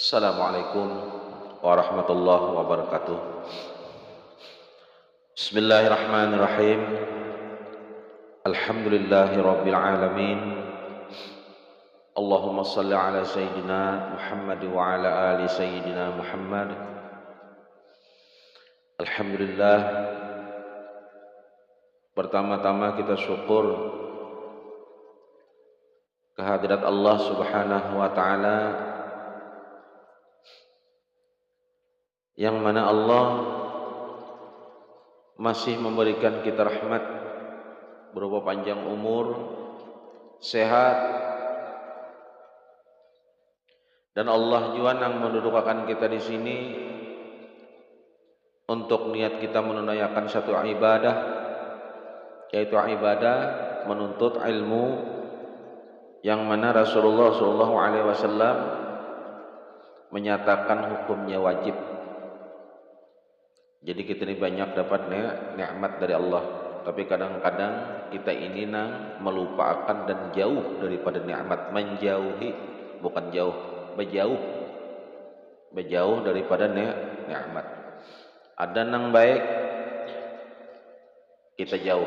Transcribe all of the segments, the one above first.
Assalamualaikum warahmatullahi wabarakatuh. Bismillahirrahmanirrahim. Alhamdulillahi rabbil alamin. Allahumma salli ala sayyidina Muhammad wa ala ali sayyidina Muhammad. Alhamdulillah. Pertama-tama kita syukur kehadirat Allah Subhanahu wa taala, yang mana Allah masih memberikan kita rahmat berupa panjang umur, sehat, dan Allah juga yang mendudukakan kita di sini untuk niat kita menunaikan satu ibadah, yaitu ibadah menuntut ilmu, yang mana Rasulullah SAW menyatakan hukumnya wajib. Jadi kita ini banyak dapat nikmat dari Allah, tapi kadang-kadang kita ini melupakan dan jauh daripada nikmat, menjauhi, bukan jauh, berjauh daripada nikmat. Ada nang baik kita jauh,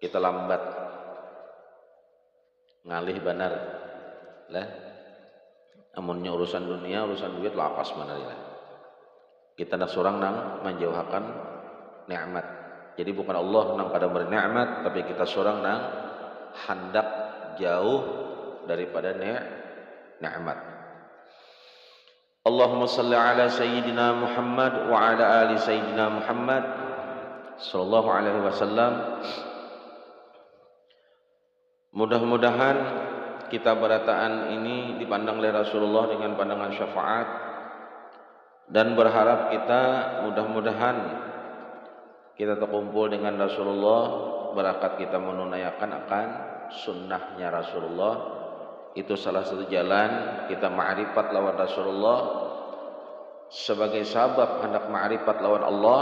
kita lambat, ngalih banar lah. Amunnya urusan dunia, urusan duit lapas mana ya. Kita nak seorang nang menjauhkan nikmat. Jadi bukan Allah nang pada beri nikmat, tapi kita seorang nang hendak jauh daripada nikmat. Allahumma salli ala sayyidina Muhammad wa ala ali sayyidina Muhammad sallallahu alaihi wasallam. Mudah-mudahan kita berataan ini dipandang oleh Rasulullah dengan pandangan syafaat, dan berharap kita mudah-mudahan kita terkumpul dengan Rasulullah, barakat kita menunaikan akan sunnahnya Rasulullah. Itu salah satu jalan kita ma'rifat lawan Rasulullah, sebagai sabab hendak ma'rifat lawan Allah,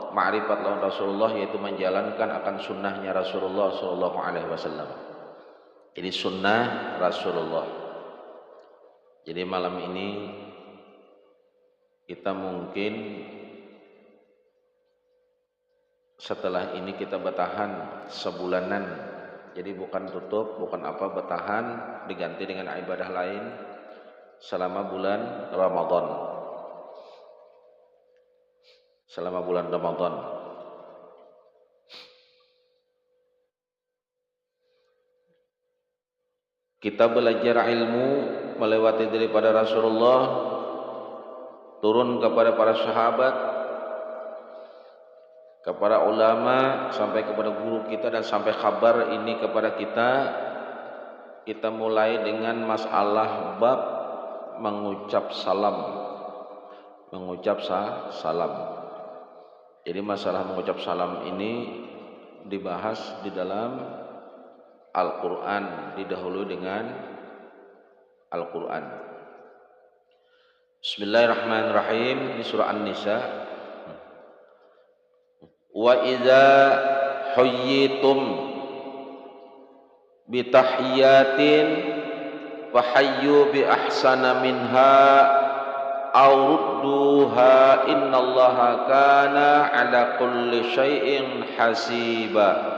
ma'rifat lawan Rasulullah, yaitu menjalankan akan sunnahnya Rasulullah sallallahu alaihi wasallam. Ini sunnah Rasulullah. Jadi malam ini kita mungkin setelah ini kita bertahan sebulanan. Jadi bukan tutup, bukan apa, bertahan diganti dengan ibadah lain selama bulan Ramadan. Selama bulan Ramadan. Kita belajar ilmu melewati daripada Rasulullah, turun kepada para sahabat, kepada ulama, sampai kepada guru kita, dan sampai kabar ini kepada kita. Kita mulai dengan masalah bab mengucap salam. Mengucap salam. Jadi masalah mengucap salam ini dibahas di dalam Al-Quran, didahului dengan Al-Quran. Bismillahirrahmanirrahim. Di surah An-Nisa. Wa idza huyyitum bi tahiyyatin fahayyu bi ahsana minha aw rudduha innallaha kana ala kulli syai'in hasiba.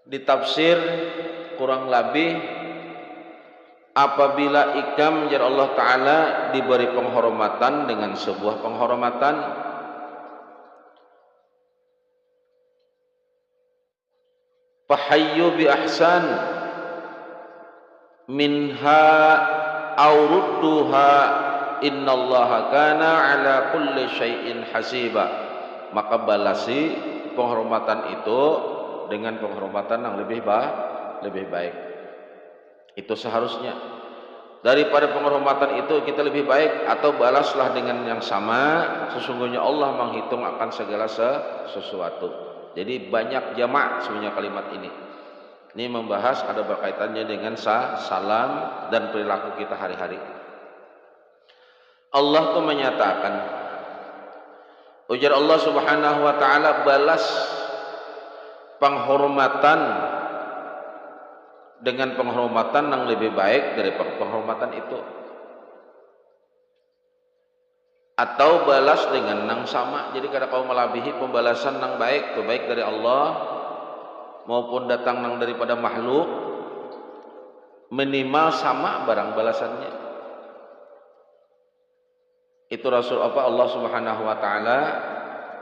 Ditafsir kurang lebih, apabila ikam menjadi Allah Ta'ala diberi penghormatan dengan sebuah penghormatan, fahayyu bi ahsan minha aw rudduha innallaha kana ala kulli syai'in hasiba. Maka balasi penghormatan itu dengan penghormatan yang lebih baik. Itu seharusnya. Daripada penghormatan itu kita lebih baik, atau balaslah dengan yang sama, sesungguhnya Allah menghitung akan segala sesuatu. Jadi banyak jamak sebenarnya kalimat ini. Ini membahas ada berkaitannya dengan salam dan perilaku kita hari-hari. Allah tuh menyatakan, ujar Allah Subhanahu wa taala, balas penghormatan dengan penghormatan yang lebih baik daripada penghormatan itu, atau balas dengan nang sama. Jadi kada kau melebihi pembalasan nang baik, tu baik dari Allah maupun datang nang daripada makhluk, minimal sama barang balasannya. Itu Rasul Allah Subhanahu wa taala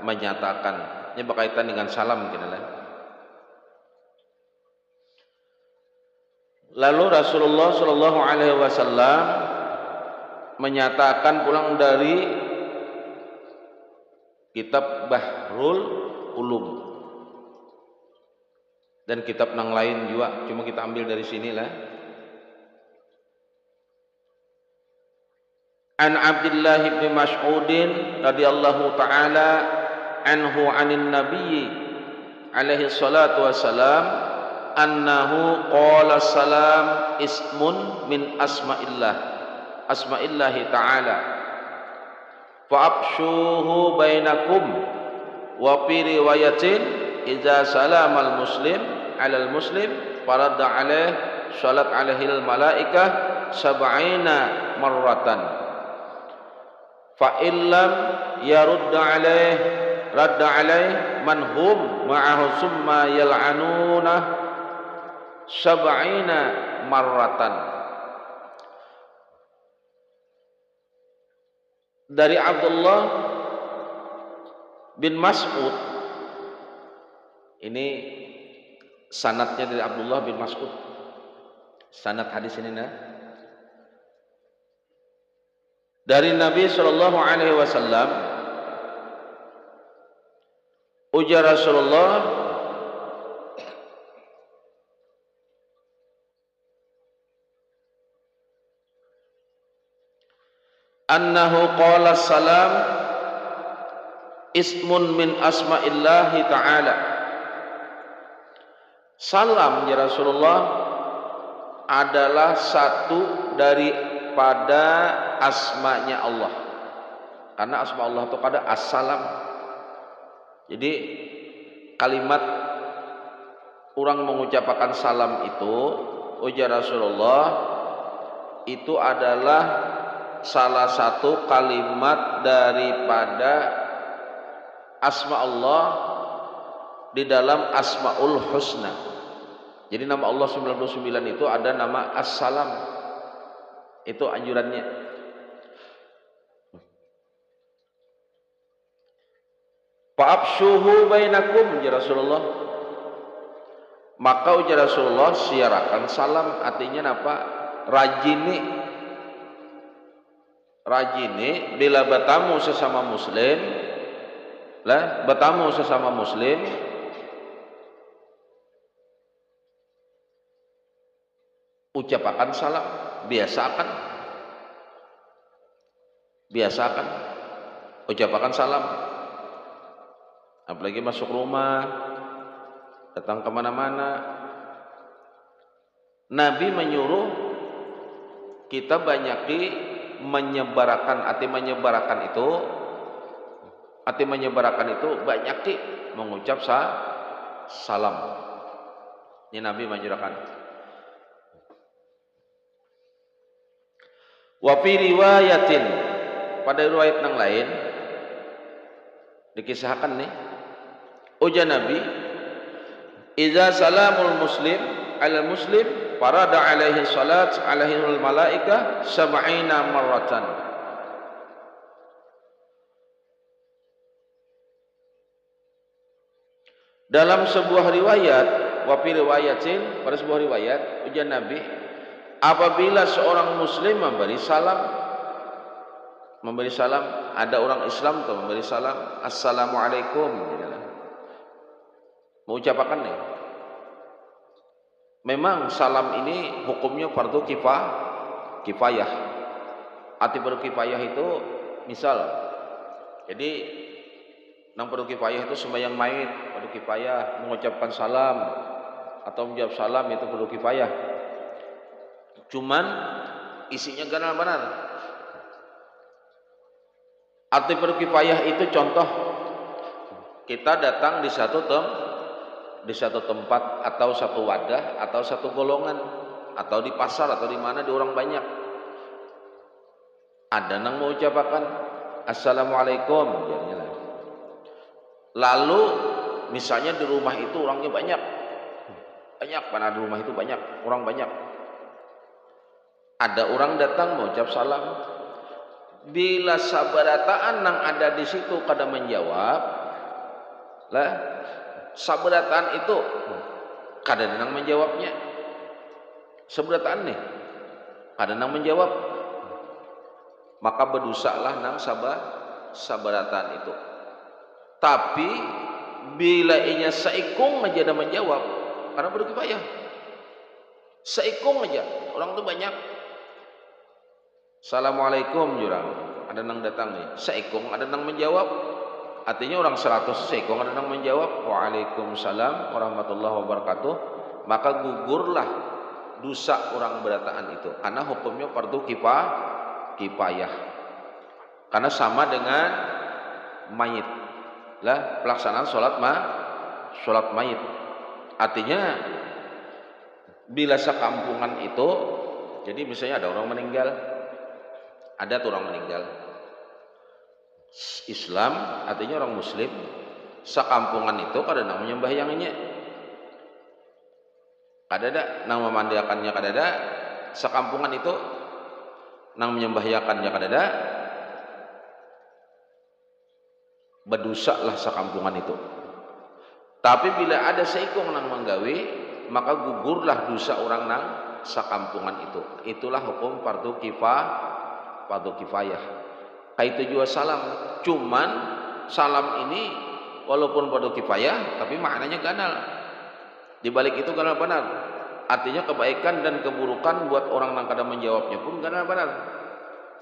menyatakan. Ini berkaitan dengan salam mungkin. Lalu Rasulullah sallallahu alaihi wasallam menyatakan pulang dari kitab Bahrul Ulum dan kitab nang lain juga, cuma kita ambil dari sinilah. An Abdullah bin Mas'udin radhiyallahu taala anhu anin nabiyyi alaihi salatu wassalam annahu qala salam ismun min asma'illahi ta'ala fa'abshuhu bainakum wa fi riwayatin idza salamal muslim 'alal muslim faradda 'alaihi salat 'alaihil malaikah sab'ina marratan fa illam yarudda 'alaihi radda 'alaihi man hum ma'ahu summa yal'anuna sab'ina marratan. Dari Abdullah bin Mas'ud, ini sanadnya dari Abdullah bin Mas'ud, sanad hadis ini dari Nabi sallallahu alaihi wasallam, ujar Rasulullah, annahu qala salam ismun min asma'illahi ta'ala. Salam ya Rasulullah adalah satu daripada asmanya Allah, karena asma Allah itu kada assalam. Jadi kalimat orang mengucapkan salam itu, ujar Rasulullah, itu adalah salah satu kalimat daripada asma Allah di dalam Asmaul Husna. Jadi nama Allah 99 itu ada nama As-Salam. Itu anjurannya. Fa'abshuhu bainakum ya Rasulullah. Maka ujar Rasulullah, siarakan salam. Artinya apa? Rajini bila bertamu sesama muslim, ucapkan salam, biasakan ucapkan salam. Apalagi masuk rumah, datang kemana-mana, Nabi menyuruh kita banyaki menyebarkan, arti menyebarkan itu banyaki mengucap salam. Ini Nabi mengajarkan. Wa fi riwayatin, pada riwayat yang lain dikisahkan nih, ujar Nabi, idza salamul muslim ala muslim farada alaihi salat alaihil malaika sab'ina marratan. Dalam sebuah riwayat, wa fi riwayatin, pada sebuah riwayat ujar Nabi, apabila seorang muslim memberi salam, ada orang Islam tuh memberi salam, assalamualaikum, mengucapkan nih. Memang salam ini hukumnya fardu kifayah. Arti fardu kifayah itu misal, jadi nang fardu kifayah itu sembahyang mayit, fardu kifayah, mengucapkan salam atau menjawab salam itu fardu kifayah. Cuman isinya benar. Arti fardu kifayah itu contoh, kita datang di satu di satu tempat atau satu wadah atau satu golongan atau di pasar atau di mana di orang banyak, ada nang mau ucapakan assalamualaikum, lalu misalnya di rumah itu orangnya banyak, karena di rumah itu banyak orang banyak, ada orang datang mau ucap salam, bila sabarataan nang ada di situ kada menjawab lah, sabarataan itu kada nang menjawabnya, sabarataan nih kada nang menjawab, maka berdosalah nang sabarataan itu. Tapi bila inya seikung aja ada menjawab, karena berkifayah, seikung aja orang tuh banyak, assalamualaikum jurang, ada nang datang nih, seikung ada nang menjawab, artinya orang 100 seikung ada nang menjawab waalaikumsalam warahmatullahi wabarakatuh, maka gugurlah dosa orang berataan itu, karena hukumnya fardu kifayah, karena sama dengan mayit lah, pelaksanaan sholat mayit. Artinya bila sekampungan itu, jadi misalnya ada orang meninggal, ada tuh orang meninggal Islam, artinya orang muslim, sekampungan itu kada nang menyembahyangannya, kada ada nang memandiakannya, kada ada, sekampungan itu nang menyembahyakannya kada ada, berdosa lah sekampungan itu. Tapi bila ada seikung nang menggawe, maka gugurlah dosa orang nang sekampungan itu. Itulah hukum fardu kifayah. Kaitu juga salam, cuman salam ini walaupun fardu kifayah tapi maknanya ganal. Di balik itu ganal benar. Artinya kebaikan dan keburukan buat orang yang kada menjawabnya pun ganal benar.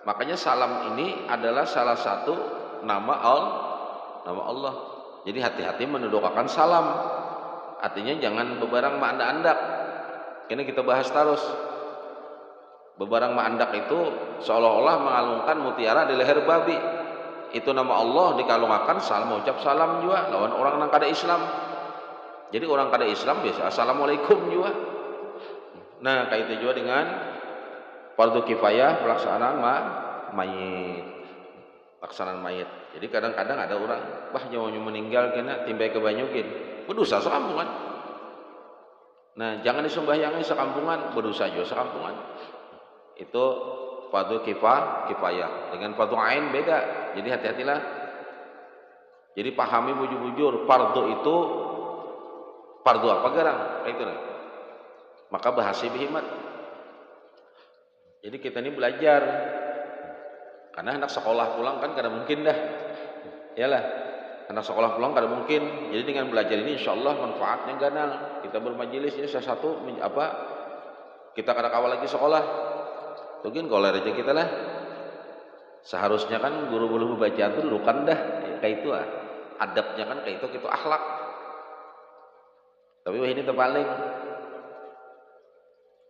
Makanya salam ini adalah salah satu nama Allah. Jadi hati-hati mendudukakan salam. Artinya jangan bebarang ma'andak-andak. Kini kita bahas terus. Bebarang ma'andak itu seolah-olah mengalungkan mutiara di leher babi. Itu nama Allah dikalungkan, salam ucap salam juga lawan orang yang kada Islam. Jadi orang kada Islam biasa assalamualaikum juga. Nah, kaitu juga dengan fardu kifayah pelaksanaan mayit. Pelaksanaan mayit. Jadi kadang-kadang ada orang, bah nyawanya meninggal kena timbai ke Banyukin, berdosa sekampungan. Nah, jangan disembahyangi sekampungan, berdosa juga sekampungan. Itu fardu kifayah. Dengan fardu ain beda. Jadi hati-hatilah. Jadi pahami bujur-bujur, fardu itu fardu apa garang? Kayak itu lah. Maka bahasa bihimat. Jadi kita ini belajar. Karena anak sekolah pulang kan kada mungkin dah. Iyalah, anak sekolah pulang kada mungkin. Jadi dengan belajar ini insyaallah manfaatnya ganal. Kita bermajelis ini salah satu kita kada kawal lagi sekolah. Mungkin kalau aja kita lah. Seharusnya kan guru-guru bacaan itu dudukan dah kayak itu adabnya kan kayak itu akhlak. Tapi ini terpaling.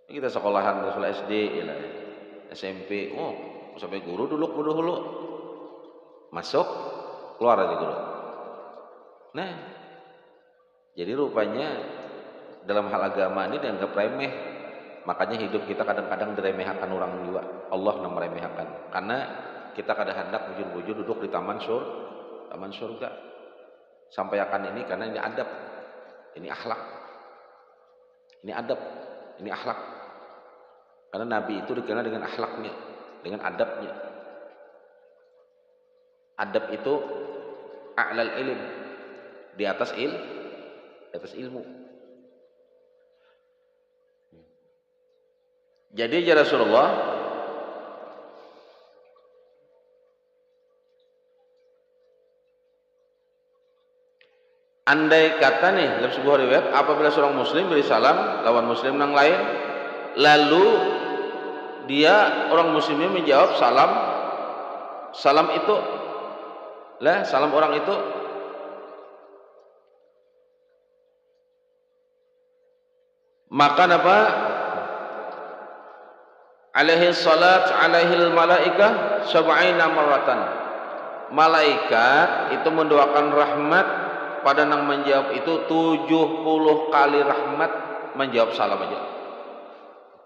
Kita sekolahan sekolah SD iyalah. SMP, sampai guru dulu masuk keluar aja guru. Nah, jadi rupanya dalam hal agama ini dianggap remeh, makanya hidup kita kadang-kadang diremehkan orang juga. Allah yang meremehkan, karena kita kadang hendak bujur-bujur duduk di taman surga. Sampai akan ini karena ini adab, ini akhlak, ini adab, ini akhlak. Karena Nabi itu dikenal dengan akhlaknya, dengan adabnya. Adab itu a'lal ilm, di atas ilmu. Jadi ya Rasulullah, andai kata nih dalam sebuah riwayat, apabila seorang muslim beri salam lawan muslim yang lain, lalu dia orang muslimnya menjawab salam itu lah, salam orang itu maka apa? Alaihi salat alaihil malaikah sab'ina marratan. Malaikat itu mendoakan rahmat pada nang menjawab itu 70 kali rahmat menjawab salam aja.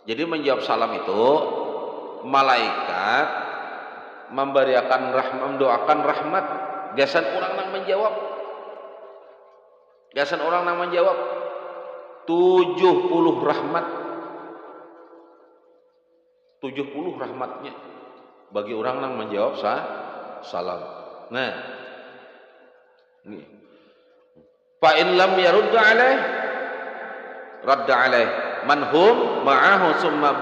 Jadi menjawab salam itu malaikat memberikan rahmat, mendoakan rahmat. Gasan orang nang menjawab. Gasan orang nang menjawab 70 rahmat. 70 rahmatnya bagi orang nang menjawab salam. Nah, ini. Fa in lam yarudda alaih radda alaih man hum ma'ahu summa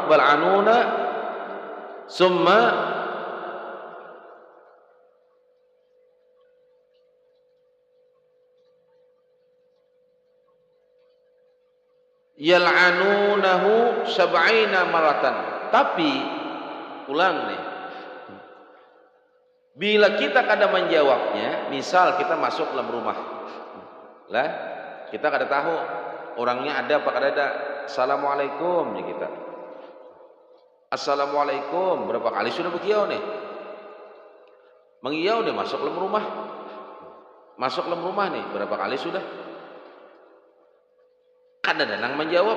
bal'anuna summa yal'anunahu sab'ina maratan. Tapi ulang nih, bila kita kada menjawabnya, misal kita masuk dalam rumah lah, kita kada tahu orangnya ada apa kada ada. Assalamualaikum ya kita. Assalamualaikum, berapa kali sudah begiau nih? Mengiau nih masuk dalam rumah. Masuk dalam rumah nih berapa kali sudah? Kada nang menjawab.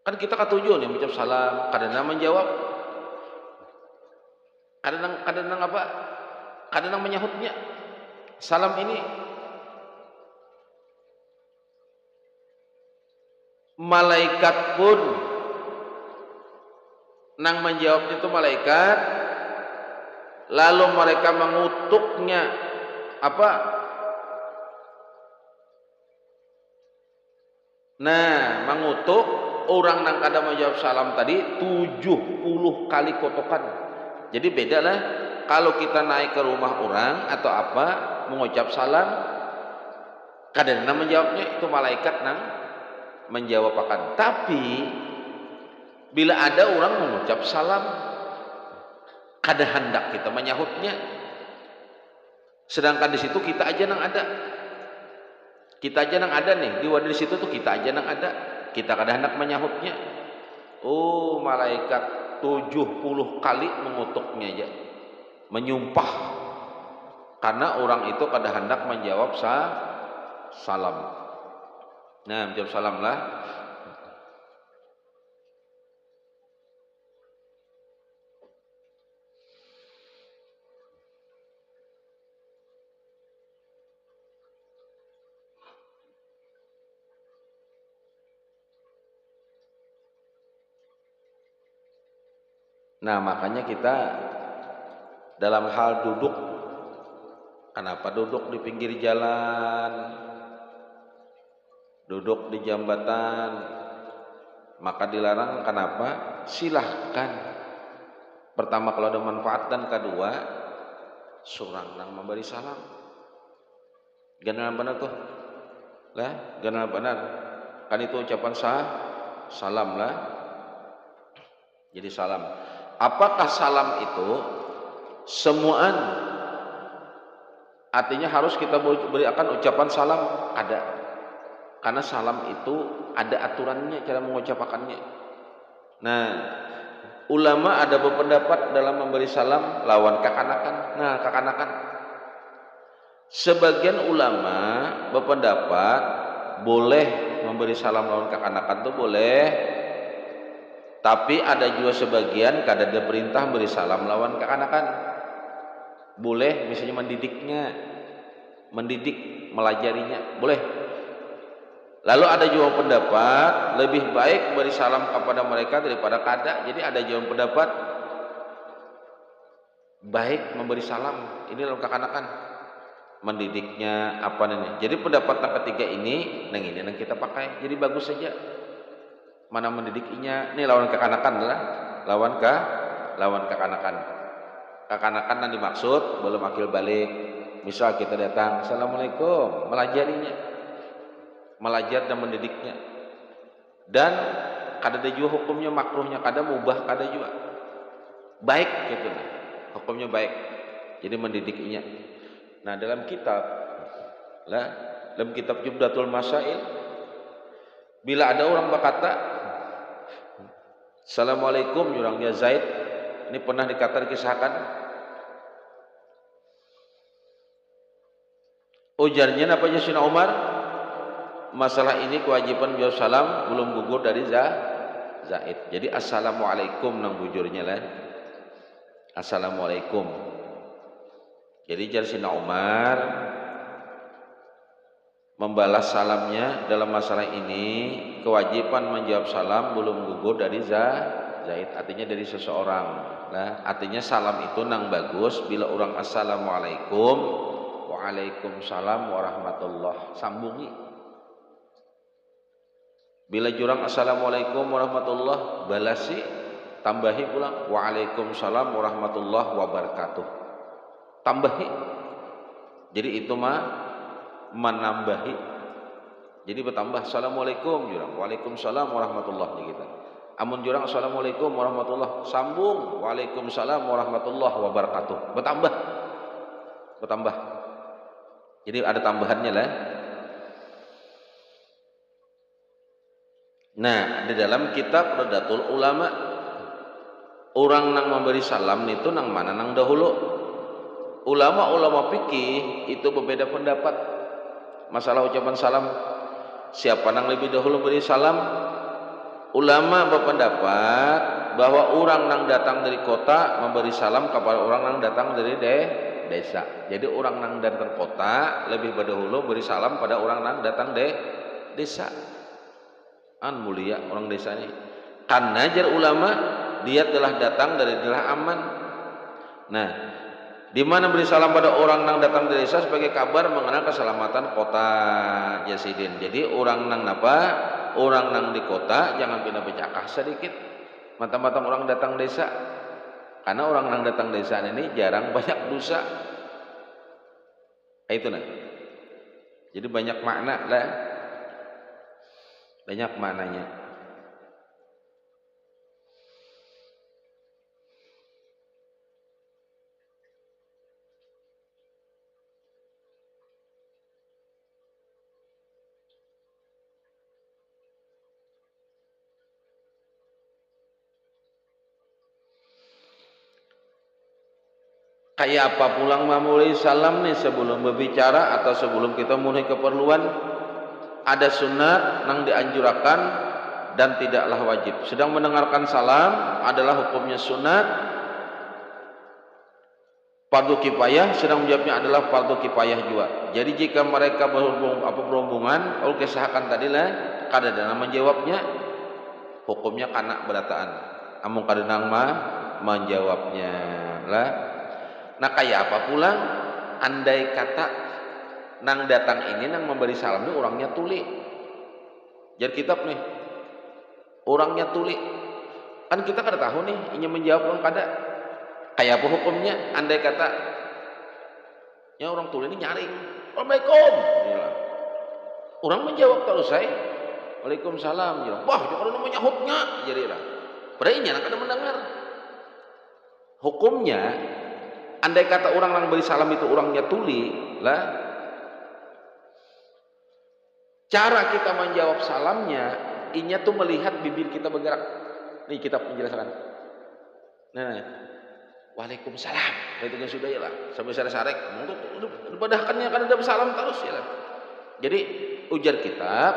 Kan kita ketujuh nih mengucap salam, kada nang menjawab. Kada nang apa? Kada nang menyahutnya. Salam ini malaikat pun nang menjawab itu malaikat, lalu mereka mengutuknya apa? Nah, mengutuk orang nang kada menjawab salam tadi 70 kali kotokan. Jadi beda lah kalau kita naik ke rumah orang atau apa mengucap salam, kada nang menjawabnya itu malaikat nang menjawab akan. Tapi bila ada orang mengucap salam, kada hendak kita menyahutnya. Sedangkan di situ kita aja nang ada. Kita aja nang ada nih, di wadah di situ tuh kita aja nang ada. Kita kada hendak menyahutnya. Oh, malaikat 70 kali mengutuknya aja. Menyumpah. Karena orang itu kada hendak menjawab salam. Nah, menjawab salam lah. Nah, makanya kita dalam hal duduk, kenapa duduk di pinggir jalan, duduk di jambatan, maka dilarang. Kenapa? Silahkan. Pertama kalau ada manfaat, dan kedua surang nang memberi salam. Ganal benar tuh, lah ganal benar. Kan itu ucapan salam lah. Jadi salam. Apakah salam itu semuaan? Artinya harus kita berikan ucapan salam? Ada. Karena salam itu ada aturannya cara mengucapkannya. Nah, ulama ada berpendapat dalam memberi salam lawan kekanakan. Nah, kekanakan. Sebagian ulama berpendapat boleh memberi salam lawan kekanakan itu boleh. Tapi ada juga sebagian kada ada perintah beri salam lawan kekanakan. Boleh misalnya mendidiknya, mendidik, melajarinya, boleh. Lalu ada juga pendapat lebih baik beri salam kepada mereka daripada kada. Jadi ada juga pendapat baik memberi salam ini lawan kekanakan, mendidiknya apa nih. Jadi pendapat yang ketiga ini nang kita pakai. Jadi bagus saja. Mana mendidikinya ini lawan kekanakan adalah lawan kekanakan. Kekanakan yang dimaksud belum akil balik. Misal kita datang, assalamualaikum, melajarinya, melajar dan mendidiknya. Dan kada ada juga hukumnya makruhnya, kada mubah, kada juga baik gitu. Hukumnya baik. Jadi mendidikinya. Nah, dalam kitab Jubdatul Masail, bila ada orang berkata assalamualaikum, orangnya Zaid, ini pernah dikisahkan Ujarnya apa aja Sina Umar? Masalah ini kewajiban jawab salam belum gugur dari zaid. Jadi assalamualaikum nang bujurnya lah. Assalamualaikum. Jadi jar Sina Umar membalas salamnya dalam masalah ini kewajiban menjawab salam belum gugur dari zaid, artinya dari seseorang. Nah, artinya salam itu nang bagus bila orang assalamualaikum, waalaikumsalam warahmatullah sambungi. Bila jurang assalamualaikum warahmatullah balasi tambahi pulang waalaikumsalam warahmatullah wabarakatuh. Tambahi. Jadi itu mah menambahi. Jadi bertambah assalamualaikum jurang waalaikumsalam warahmatullah kita. Amun jurang assalamualaikum warahmatullah sambung waalaikumsalam warahmatullah wabarakatuh. Bertambah. Jadi ada tambahannya lah. Nah, di dalam kitab Radatul Ulama orang nang memberi salam itu nang mana nang dahulu. Ulama-ulama fikih itu berbeda pendapat masalah ucapan salam. Siapa nang lebih dahulu beri salam? Ulama berpendapat bahwa orang nang datang dari kota memberi salam kepada orang nang datang dari desa. Jadi orang nang datang kota lebih berdahulu beri salam pada orang nang datang desa. An mulia orang desa ini. Karena jar ulama dia telah datang dari daerah aman. Nah, di mana beri salam pada orang nang datang dari desa sebagai kabar mengenal keselamatan kota Jasidin. Jadi orang nang napa? Orang nang di kota jangan pindah bercakap sedikit. Mata-mata orang datang desa. Karena orang nang datang desa ini jarang banyak dosa. Itu nah. Jadi banyak makna lah. Banyak maknanya. Kayak apa pulang memulai salam nih sebelum berbicara atau sebelum kita mulai keperluan. Ada sunat yang dianjurkan dan tidaklah wajib. Sedang mendengarkan salam adalah hukumnya sunat. Fardu kifayah, sedang menjawabnya adalah fardu kifayah juga. Jadi jika mereka berhubungan, kalau kesahkan tadilah kada dana menjawabnya, hukumnya kana berataan. Amun kada nang menjawabnya lah. Nah kayak apa pulang? Andai kata nang datang ini nang memberi salam ini orangnya tuli. Jar kitab nih. Orangnya tuli. Kan kita kada tahu nih ingin menjawab orang kada. Kayak apa hukumnya? Andai kata ya orang tuli ini nyaring. Assalamualaikum. Orang menjawab terus saya. Waalaikumsalam. Wah, jangan ada menyahutnya. Jadi lah. Padahal ini kada mendengar. Hukumnya andai kata orang yang beri salam itu orangnya tuli lah, cara kita menjawab salamnya inya tuh melihat bibir kita bergerak. Nih kita menjelaskan. Nah, waalaikumsalam. Itu kan sudah ya lah. Sampai sarek-sarek. Padahkannya kan ada salam terus ya lah. Jadi ujar kitab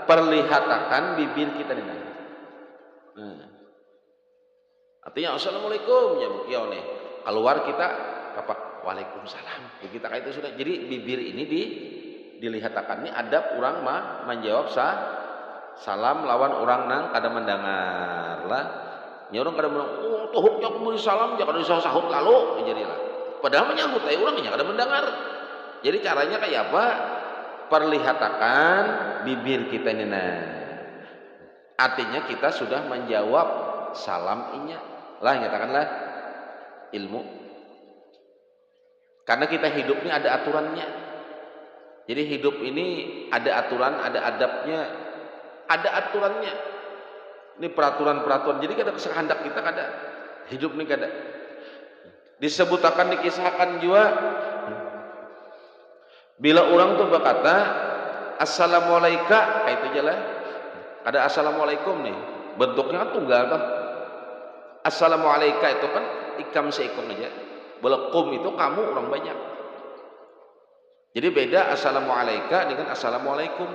perlihatkan bibir kita nih. Nah. Artinya assalamualaikum ya nih. Keluar kita apa waalaikumsalam kita kayak itu sudah. Jadi bibir ini dilihatkan ini adab orang menjawab salam lawan orang nang kada mendengar lah. Ya orang kada bilang tuhuknya aku beri salam jangan bisa sahut lalu jadilah. Padahal menyahut orangnya kada mendengar. Jadi caranya kayak apa? Perlihatkan bibir kita ini nah. Artinya kita sudah menjawab salam inya lah, nyatakanlah ilmu. Karena kita hidup ini ada aturannya. Jadi hidup ini ada aturan, ada adabnya, ada aturannya. Ini peraturan-peraturan. Jadi kada kehendak kita kada. Hidup ini kada. Disebutkan, dikisahkan juga. Bila orang tuh berkata assalamualaikum, itu aja lah. Ada assalamualaikum nih. Bentuknya kan tunggal tuh. Assalamualaikum itu kan ikam seikung aja. Belekum itu kamu orang banyak. Jadi beda assalamualaikum dengan assalamualaikum.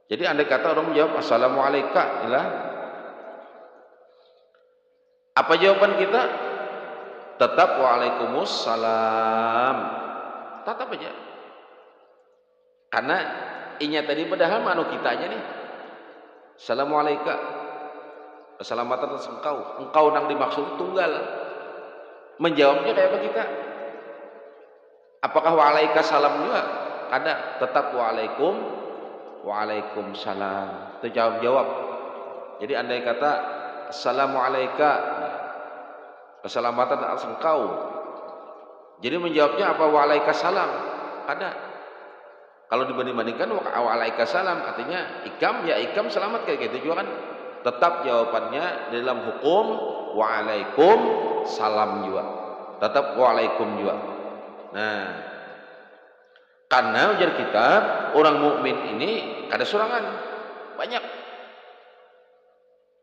Jadi andai kata orang menjawab assalamualaikum, lah, apa jawaban kita? Tetap waalaikumsalam. Tetap aja. Karena inya tadi padahal manu kita aja nih. Assalamualaikum. Keselamatan atas engkau. Engkau nang dimaksud tunggal. Menjawabnya kayak apa kita? Apakah waalaikumsalam juga? Ada. Tetap waalaikumsalam. Itu jawab. Jadi andai kata assalamualaikum, keselamatan atas engkau. Jadi menjawabnya apa? Waalaikumsalam. Ada. Kalau dibanding-bandingkan waalaikumsalam artinya ikam, ya ikam selamat kayak gitu juga kan. Tetap jawabannya dalam hukum waalaikumsalam juga. Tetap waalaikum juga. Nah, karena ujar kita orang mukmin ini ada surangan banyak,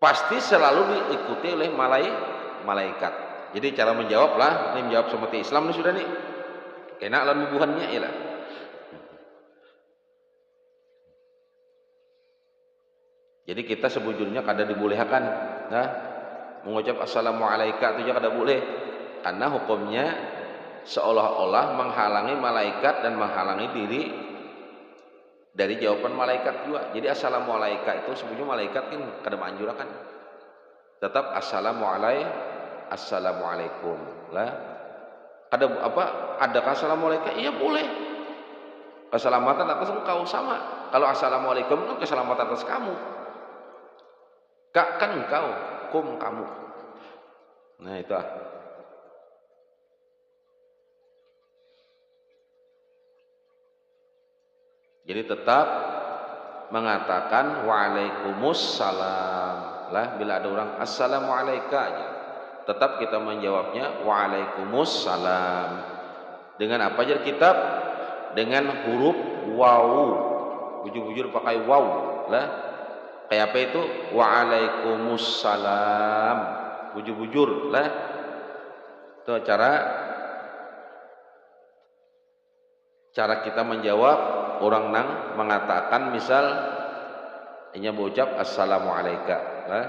pasti selalu diikuti oleh malaikat. Jadi cara menjawab lah, ini menjawab seperti Islam ini sudah nih. Kena lawan bubuhannya ya lah. Jadi kita sebujurnya kada dibolehkan, nah, mengucap assalamualaikum itu juga kada boleh, karena hukumnya seolah-olah menghalangi malaikat dan menghalangi diri dari jawaban malaikat juga. Jadi assalamualaikum itu sebenarnya malaikat kan kada menganjurkan. Tetap assalamualaikum lah. Ada apa? Adakah assalamualaikum? Iya boleh. Keselamatan atas engkau sama. Kalau assalamualaikum itu keselamatan atas kamu. Kak kan engkau, kamu. Nah itu ah. Jadi tetap mengatakan waalaikumsalam lah, bila ada orang assalamualaikum aja, tetap kita menjawabnya waalaikumsalam. Dengan apa aja kitab? Dengan huruf wawu, bujur-bujur pakai wawu lah. Kayak apa itu? Waalaikumsalam, bujur-bujur lah. Itu cara kita menjawab orang nang mengatakan misal inya berucap assalamualaikum lah.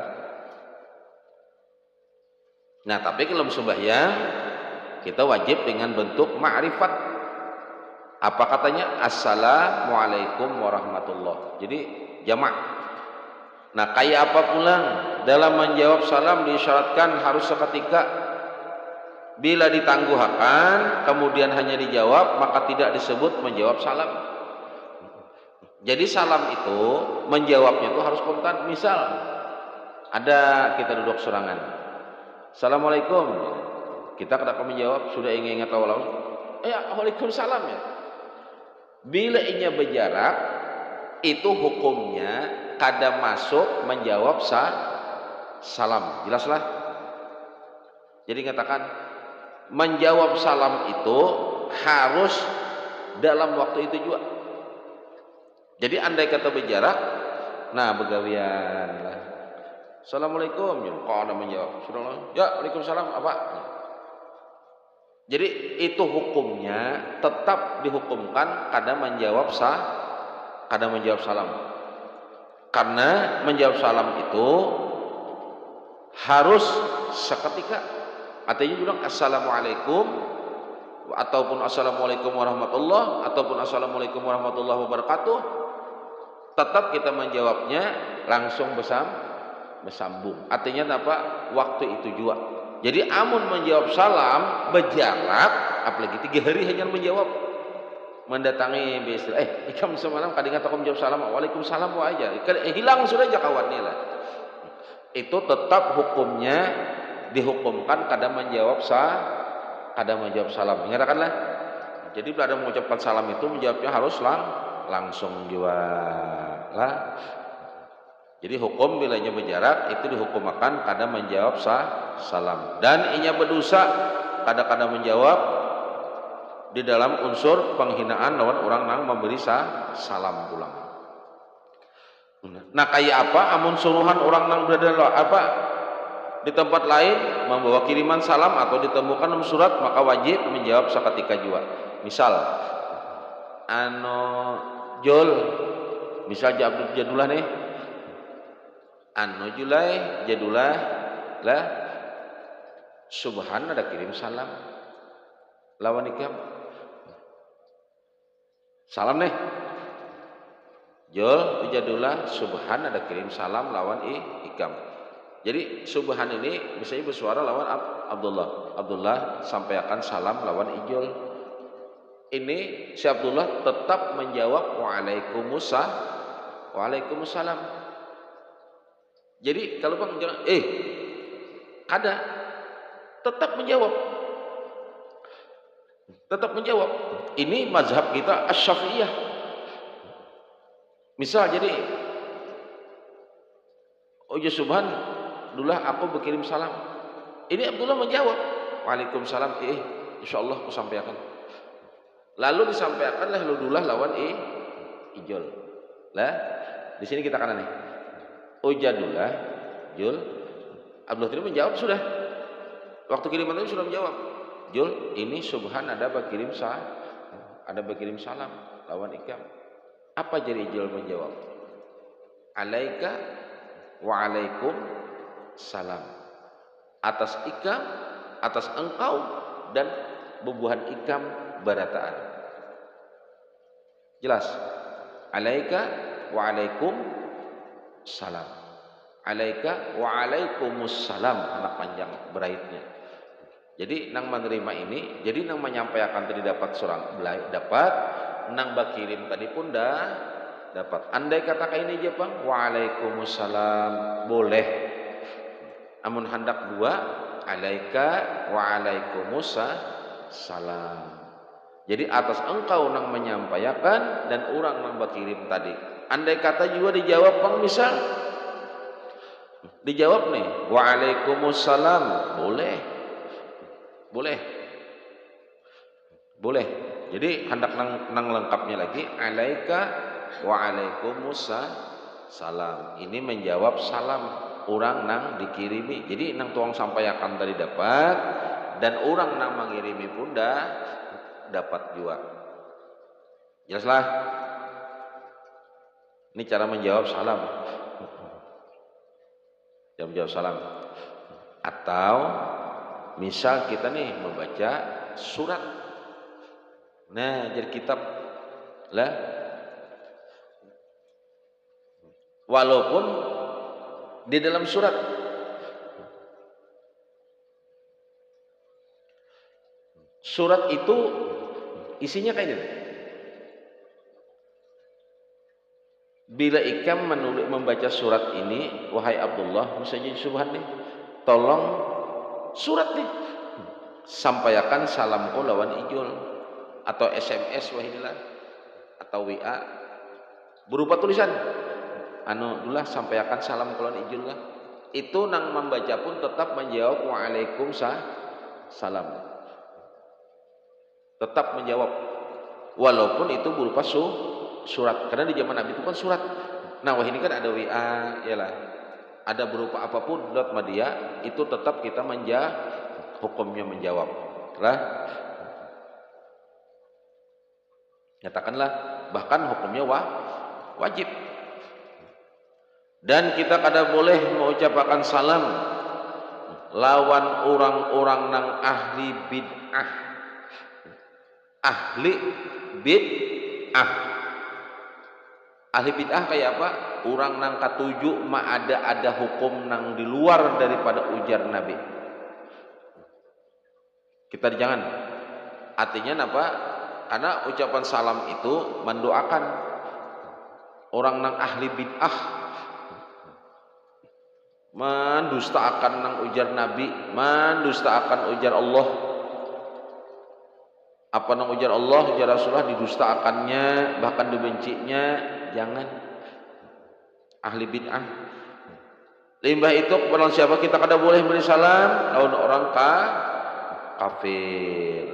Nah tapi kalau sembahyang kita wajib dengan bentuk ma'rifat. Apa katanya? Assalamualaikum warahmatullah. Jadi jamak. Nah kayak apa pulang dalam menjawab salam disyaratkan harus seketika. Bila ditangguhkan kemudian hanya dijawab maka tidak disebut menjawab salam. Jadi salam itu menjawabnya itu harus spontan. Misal ada kita duduk serangan, assalamualaikum, kita ketika menjawab sudah ingat awal ya waalaikumsalam ya. Bila inya berjarak itu hukumnya kada masuk menjawab salam. Jelaslah. Jadi katakan menjawab salam itu harus dalam waktu itu juga. Jadi andai kata berjarak, nah begawian lah. Assalamualaikum, kok ada menjawab, sudah ya, waalaikumsalam apa? Jadi itu hukumnya tetap dihukumkan kada menjawab salam. Karena menjawab salam itu harus seketika. Artinya bilang assalamualaikum ataupun assalamualaikum warahmatullah ataupun assalamualaikum warahmatullahi wabarakatuh, tetap kita menjawabnya langsung bersambung. Artinya apa? Waktu itu juga. Jadi amun menjawab salam berjarak, apalagi 3 hari hanya menjawab, mendatangi istri, ikam semalam kadang aku menjawab salam, waalaikumsalam aja, hilang sudah aja kawannya lah. Itu tetap hukumnya dihukumkan kada menjawab salam. Ingatkanlah. Jadi bila ada mengucapkan salam itu menjawabnya harus langsung juga lah. Jadi hukum bila inya berjarak itu dihukumkan kada menjawab salam. Dan inya berdosa kada menjawab di dalam unsur penghinaan lawan orang nang memberi salam pulang. Nah kayak apa amun suruhan orang nang berada di tempat lain membawa kiriman salam atau ditemukan dalam surat, maka wajib menjawab seketika juga. Misal anu jul misal jadulah nih anu julai jadulah lah subhan ada kirim salam lawan ikam salam nih jul jadulah subhan ada kirim salam lawan ikam. Jadi subhan ini misalnya bersuara lawan Abdullah sampaikan salam lawan ijul. Ini si Abdullah tetap menjawab waalaikumsalam. Jadi kalau bang jangan kada tetap menjawab. Ini mazhab kita Asy-Syafi'iyah. Misal jadi subhan Abdullah aku berkirim salam. Ini Abdullah menjawab waalaikumsalam insyaallah aku sampaikan. Lalu disampaikanlah Abdullah lawan ijul. Lah di sini kita kanan nih. Ujadullah jul Abdullah itu menjawab sudah. Waktu kiriman itu sudah menjawab. Jul ini subhan ada berkirim salam lawan ikam. Apa jadi ijul menjawab? Alaika wa alaikum salam. Atas ikam, atas engkau dan bubuhan ikam barataan. Jelas? Alaika wa alaikum salam. Alaika wa alaikumussalam anak panjang beraitnya. Jadi nang menerima ini, jadi nang menyampaikan tadi dapat surang dapat, nang bakirim tadi pun dapat. Andai katakan ini aja Bang, waalaikumsalam boleh. Amun hendak dua, alaika wa alaikumussalam. Jadi atas engkau nang menyampaikan dan orang nang bakirim tadi. Andai kata juga dijawab Bang misal. Dijawab nih, waalaikumsalam boleh. Jadi hendak nang lengkapnya lagi alaika wa alaikumussalam. Ini menjawab salam orang nang dikirimi. Jadi nang tuang sampaikan tadi dapat dan orang nang mengirimi pun dapat juga. Jelaslah. Ini cara menjawab salam. Cara menjawab salam. Atau misal kita nih membaca surat. Nah, jadi kitab lah. Walaupun di dalam surat itu isinya kayak gini. Bila ikam membaca surat ini, wahai Abdullah, misalnya subhan nih, tolong surat nih, sampaikan salamku lawan ijul atau SMS wahidilah atau WA berupa tulisan. Dullah sampaikan salam lawan ijul lah. Itu nang membaca pun tetap menjawab waalaikumsalam. Tetap menjawab walaupun itu berupa surat, karena di zaman Nabi itu kan surat. Nah, wah ini kan ada WA, yalah. Ada berupa apapun lewat media, itu tetap kita hukumnya menjawab. Lah. Nyatakanlah bahkan hukumnya wajib. Dan kita kada boleh mengucapkan salam lawan orang-orang nang ahli bid'ah. Ahli bid'ah. Ahli bid'ah kayak apa? Orang nang katuju ada hukum nang di luar daripada ujar Nabi. Kita jangan. Artinya apa? Karena ucapan salam itu mendoakan orang nang ahli bid'ah, mendustakan nang ujar Nabi, mendustakan ujar Allah. Apa nang ujar Allah, ujar Rasulullah didustakannya, bahkan dibencinya, jangan. Ahli bid'ah. Limbah itu kepada siapa kita kada boleh beri salam? Lawan orang kafir.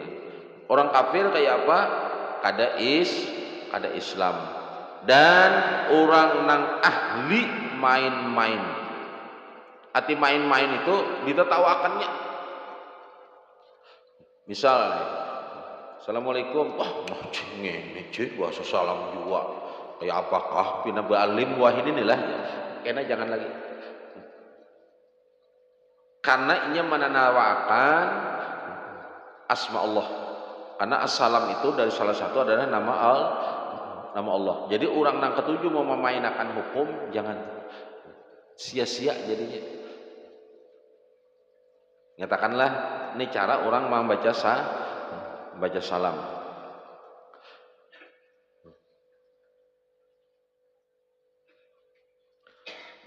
Orang kafir kayak apa? Kada Islam. Dan orang nang ahli main-main. Arti main-main itu ditertawakannya. Misal Assalamualaikum. Wah, ngene cuy, bahasa salam juga. Kayak apakah pina ba'alim wahidin lah. Kena jangan lagi. Karena ini menanawakan asma Allah. Karena assalam itu dari salah satu adalah nama Allah. Jadi orang yang ketujuh mau memainkan hukum, jangan sia-sia jadinya. Nyatakanlah ini cara orang membaca salam.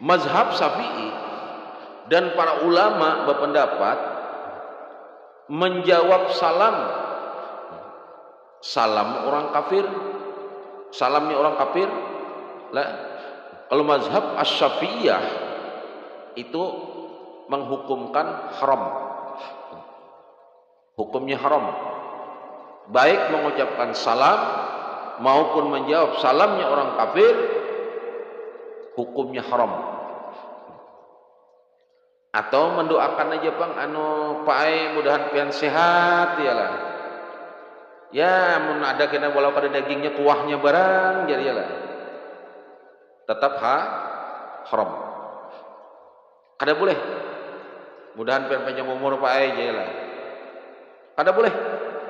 Mazhab Syafi'i dan para ulama berpendapat menjawab salam orang kafir, salamnya orang kafir lah. Kalau mazhab Asy-Syafi'iyah itu menghukumkan haram, hukumnya haram, baik mengucapkan salam maupun menjawab salamnya orang kafir, hukumnya haram. Atau mendoakan aja bang, pae mudahan pian sehat ya lah. Ya, mun ada kena walau kada dagingnya kuahnya barang jadi ya lah. Tetap haram. Kada boleh. Mudahan pian panjang umur pae aja lah. Kada boleh.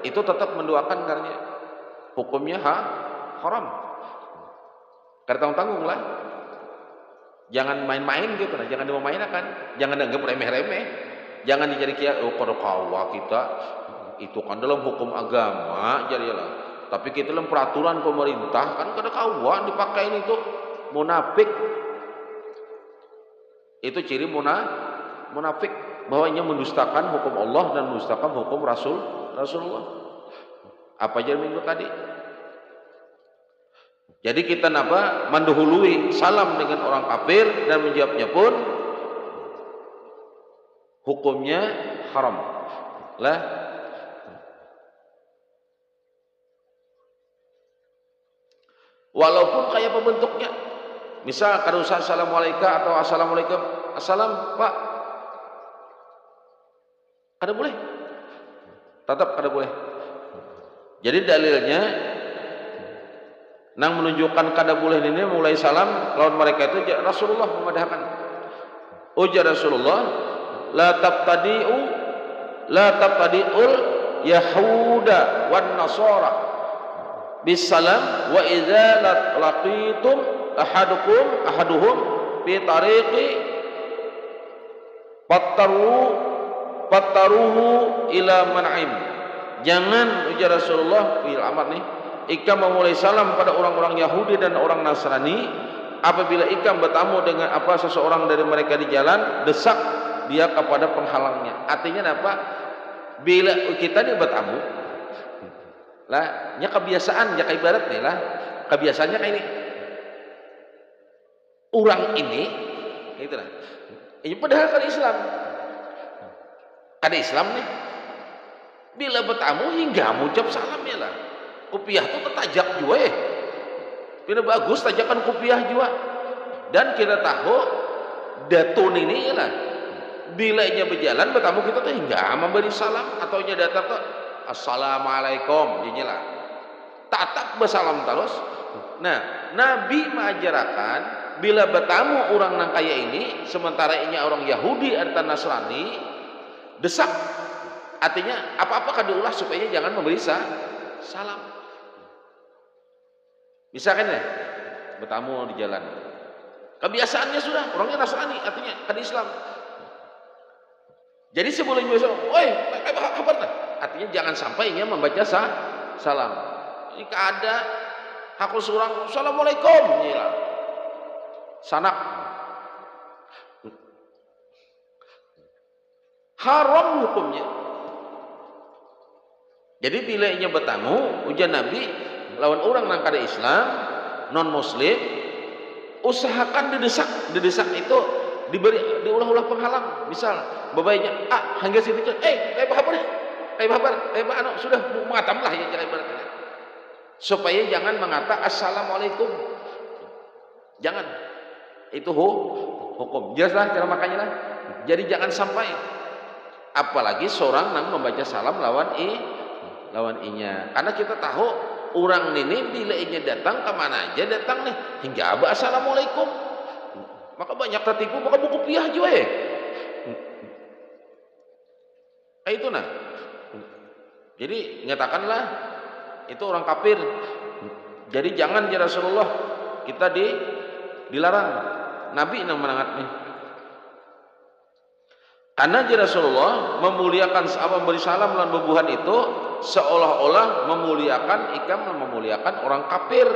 Itu tetap mendoakan karena hukumnya haram. Kada tanggung-tanggung lah. Jangan main-main gitu lah, jangan dimainkan, jangan dianggap remeh-remeh, jangan dijadi kira kada kawa kita itu kan dalam hukum agama jadilah. Tapi kita dalam peraturan pemerintah kan kada kawa dipakai itu munafik. Itu ciri munafik bahwa ia mendustakan hukum Allah dan mendustakan hukum Rasulullah. Apa aja minggu tadi? Jadi kita mendahului salam dengan orang kafir dan menjawabnya pun hukumnya haram lah. Walaupun kayak pembentuknya, misal kada usah assalamualaikum atau assalamualaikum, assalam pak, kada boleh, tetap kada boleh. Jadi dalilnya nang menunjukkan kada boleh ini mulai salam lawan mereka itu Rasulullah memadahkan. Ujar Rasulullah, la tabtadi'ul yahuda wan nasara bisalam wa idza laqitum ahaduhum fi tariqi fattaruhu ila man'im. Jangan, ujar Rasulullah fil amr nih, ikam memulai salam pada orang-orang Yahudi dan orang Nasrani apabila ikam bertamu dengan seseorang dari mereka di jalan, desak dia kepada penghalangnya. Artinya apa? Bila kita ini bertamu lah, nya kebiasaan, ya ibarat nih lah, kebiasaannya kayak ini. Orang ini itulah. Ini padahal kan Islam. Ada Islam nih. Bila bertamu hingga mengucap salam ya lah. Kopiah itu tertajak juga ya. Bila bagus tajakan kopiah juga. Dan kita tahu datun ini lah. Bila ia berjalan bertamu kita tuh hingga memberi salam atau ia datang tuh assalamualaikum jadi lah. Tatap bersalam terus. Nah, Nabi mengajarkan bila bertamu orang nang kaya ini sementara ini orang Yahudi atau Nasrani desak. Artinya apa-apa kan diulah supaya jangan memberi salam. Misalkan ya, bertamu di jalan. Kebiasaannya sudah, orangnya Nasrani, artinya kan Islam. Jadi sebelum biasa, "Oi, apa kabar?" Artinya jangan sampai ia membaca salam. Jika ada aku surang, "Assalamualaikum." Ya. Sanak. Haram hukumnya. Jadi bila ia bertamu, ujar Nabi lawan orang nang kada Islam, non Muslim, usahakan didesak itu diberi diulah-ulah penghalang. Misal babaynya, hingga situ, kayak apa sudah mengatamlah ya jangan ibaratnya. Supaya jangan mengata assalamualaikum. Jangan. Itu hukum. Jelaslah cara makanya lah. Jadi jangan sampai apalagi seorang nang membaca salam lawan lawan inya. Karena kita tahu orang ini bila inya datang kemana aja datang nih hingga aba assalamualaikum. Maka banyak tertipu maka buku piah juga ya. Itu nah. Jadi nyatakanlah itu orang kafir. Jadi jangan ya Rasulullah kita dilarang. Nabi yang menangat nih. Karena ya Rasulullah memuliakan sahabat memberi salam dan bebuhan itu seolah-olah memuliakan ikam dan memuliakan orang kafir.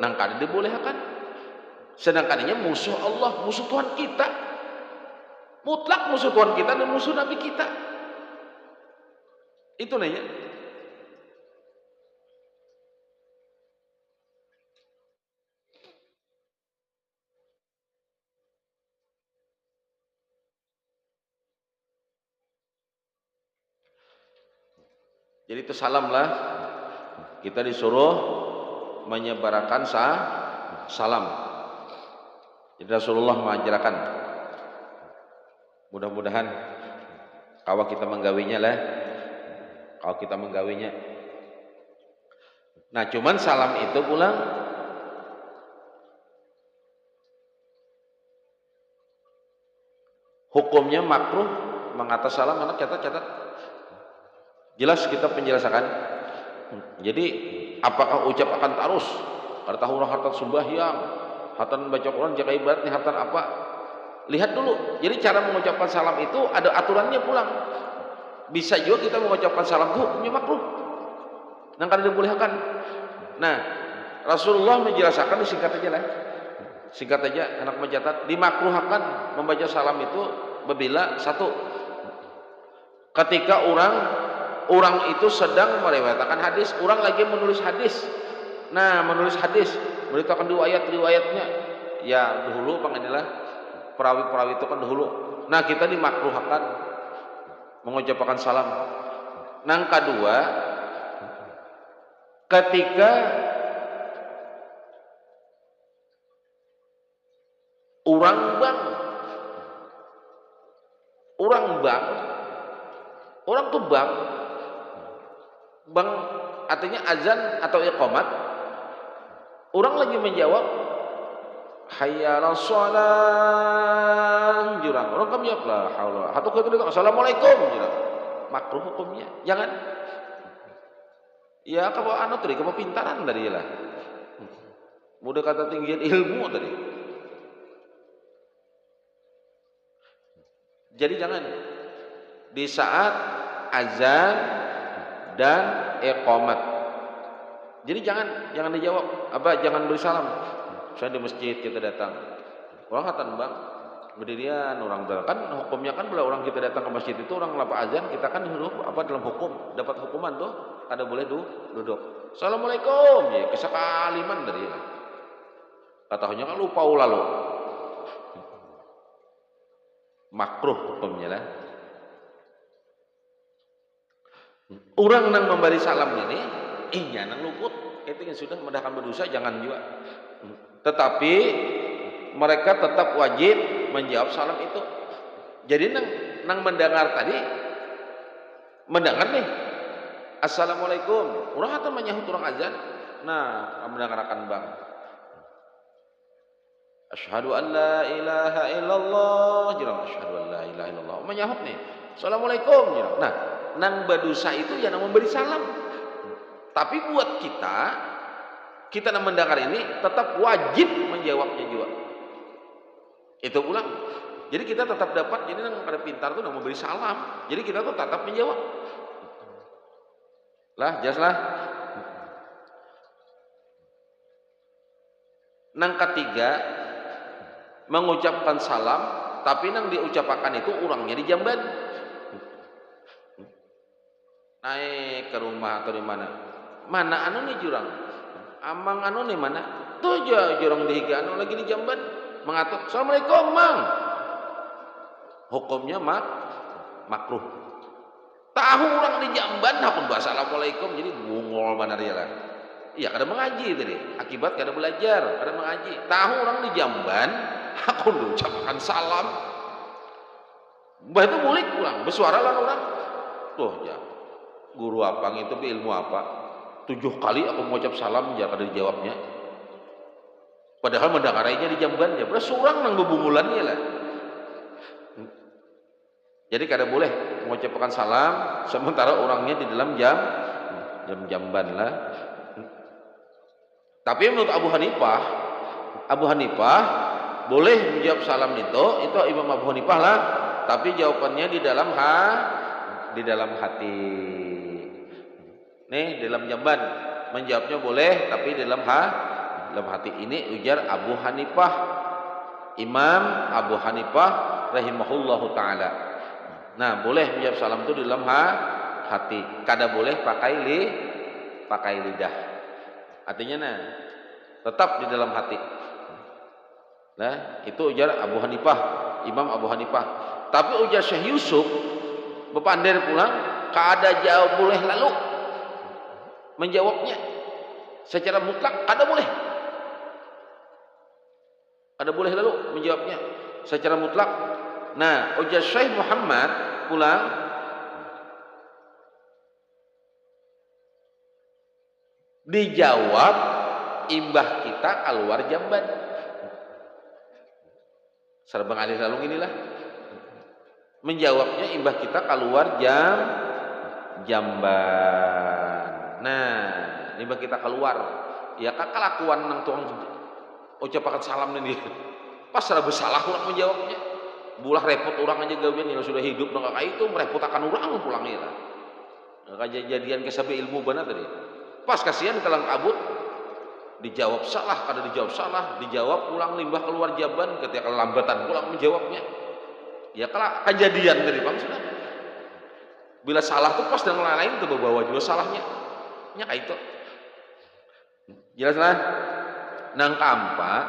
Nang kada dibolehkan. Sedangkan ini musuh Allah, musuh Tuhan kita. Mutlak musuh Tuhan kita dan musuh Nabi kita. Itu nanya. Jadi itu salam lah. Kita disuruh menyebarkan salam. Jadi Rasulullah mengajarkan. Mudah-mudahan kalau kita menggawinya lah. Kalau kita menggawinya. Nah cuman salam itu pulang hukumnya makruh mengatas salam. Anak catat. Jelas kita penjelasan. Jadi apakah ucap akan tarus? Kada tahu orang hartan sembahyang, hartan baca Quran, jaga ibadat, hartan apa? Lihat dulu. Jadi cara mengucapkan salam itu ada aturannya pulang. Bisa juga kita mengucapkan salam itu hukumnya makruh. Nang kada dibolehkan. Nah, Rasulullah menjelaskan singkat aja lah. Singkat aja anak mencatat dimakruhkan membaca salam itu bila satu ketika orang itu sedang meriwayatkan hadis, orang lagi menulis hadis. Nah, menulis hadis, beritakan riwayatnya. Ya, dahulu panginilah perawi-perawi itu kan dahulu. Nah, kita dimakruhkan mengucapkan salam. Nang kedua, ketika orang tuh bang artinya azan atau iqamat, orang lagi menjawab hayya 'alas shalah jurang, orang kan jawab la haula atau ketika assalamualaikum jurang, makruh hukumnya. Jangan ya kamu anu tadi kamu pintaran dari lah mudah kata tinggian ilmu tadi. Jadi jangan di saat azan dan iqamat. Jadi jangan dijawab apa, jangan beri salam. Saya di masjid kita datang, orang hatan bang berdirian orang kan hukumnya kan bila orang kita datang ke masjid itu orang lapa azan kita kan duduk apa dalam hukum dapat hukuman tuh ada boleh duduk. Assalamualaikum ya kesakaliman dari katanya kan lupa lalu makruh hukumnya lah. Orang nang memberi salam ini inya nang luput itu yang sudah mendahkan berdosa jangan juga. Tetapi mereka tetap wajib menjawab salam itu. Jadi nang mendengar tadi mendengar nih assalamualaikum orang atau menyahut orang azan. Nah mendengarkan bang asyhadu an la ilaha illallah jirang asyhadu an la ilaha illallah menyahut nih assalamualaikum jirang. Nah nang berdosa itu ya nang memberi salam. Tapi buat kita nang mendengar ini tetap wajib menjawabnya juga. Itu ulang. Jadi kita tetap dapat, jadi nang pada pintar tuh nang memberi salam. Jadi kita tuh tetap menjawab. Lah, jelaslah. Nang ketiga mengucapkan salam, tapi nang diucapkan itu orangnya di jamban. Naik ke rumah atau di mana? Mana anu nih jurang? Amang anu nih mana? Tuh jurang dihiga anu lagi di jamban. Mengatur assalamualaikum mang. Hukumnya makruh. Tahu orang di jamban hakun bahasa assalamualaikum jadi bungol benar ya lah. Iya kada mengaji tadi. Akibat kada belajar, kada mengaji. Tahu orang di jamban hakun ucapkan salam. Mbah itu mulik pulang bersuara lah orang. Tuh ya. Guru apa itu ilmu apa? 7 kali aku mengucap salam jangan ada dijawabnya. Padahal mendengarnya di jamban ya, beras surang nang bebungulannya lah. Jadi kada boleh mengucapkan salam sementara orangnya di dalam jamban lah. Tapi menurut Abu Hanifah boleh menjawab salam itu Imam Abu Hanifah lah, tapi jawabannya di dalam hati. Nih, dalam jamban menjawabnya boleh, tapi dalam hati. Ini ujar Abu Hanifah, Imam Abu Hanifah rahimahullahu taala. Nah, boleh menjawab salam itu di dalam hati. Kada boleh pakai lidah. Artinya tetap di dalam hati. Nah, itu ujar Abu Hanifah, Imam Abu Hanifah. Tapi ujar Syekh Yusuf bepandir pulang, kada jawab boleh lalu menjawabnya secara mutlak, kada boleh. Kada boleh lalu menjawabnya secara mutlak. Nah, ujar Syekh Muhammad pulang, dijawab imbah kita keluar jamban. Sareng alih lalung inilah menjawabnya imbah kita keluar jamban. Nah, imbah kita keluar, ya kelakuan nang tuang ucapakan salam ini. Pas salah bersalah orang menjawabnya. Bulah repot orang aja gawian yang sudah hidup nang kakak itu merepotkan orang pulangnya lah. Kejadian kesabe ilmu benar tadi. Pas kasihan kalang kabut dijawab salah, kada dijawab salah, dijawab pulang limbah keluar jamban ketika kelambatan pulang menjawabnya. Ya kalau kejadian dari bang sudah. Bila salah tuh pas dengan lain tuh bawa juga salahnya. Nya kayak itu. Jelas lah. Nang keempat,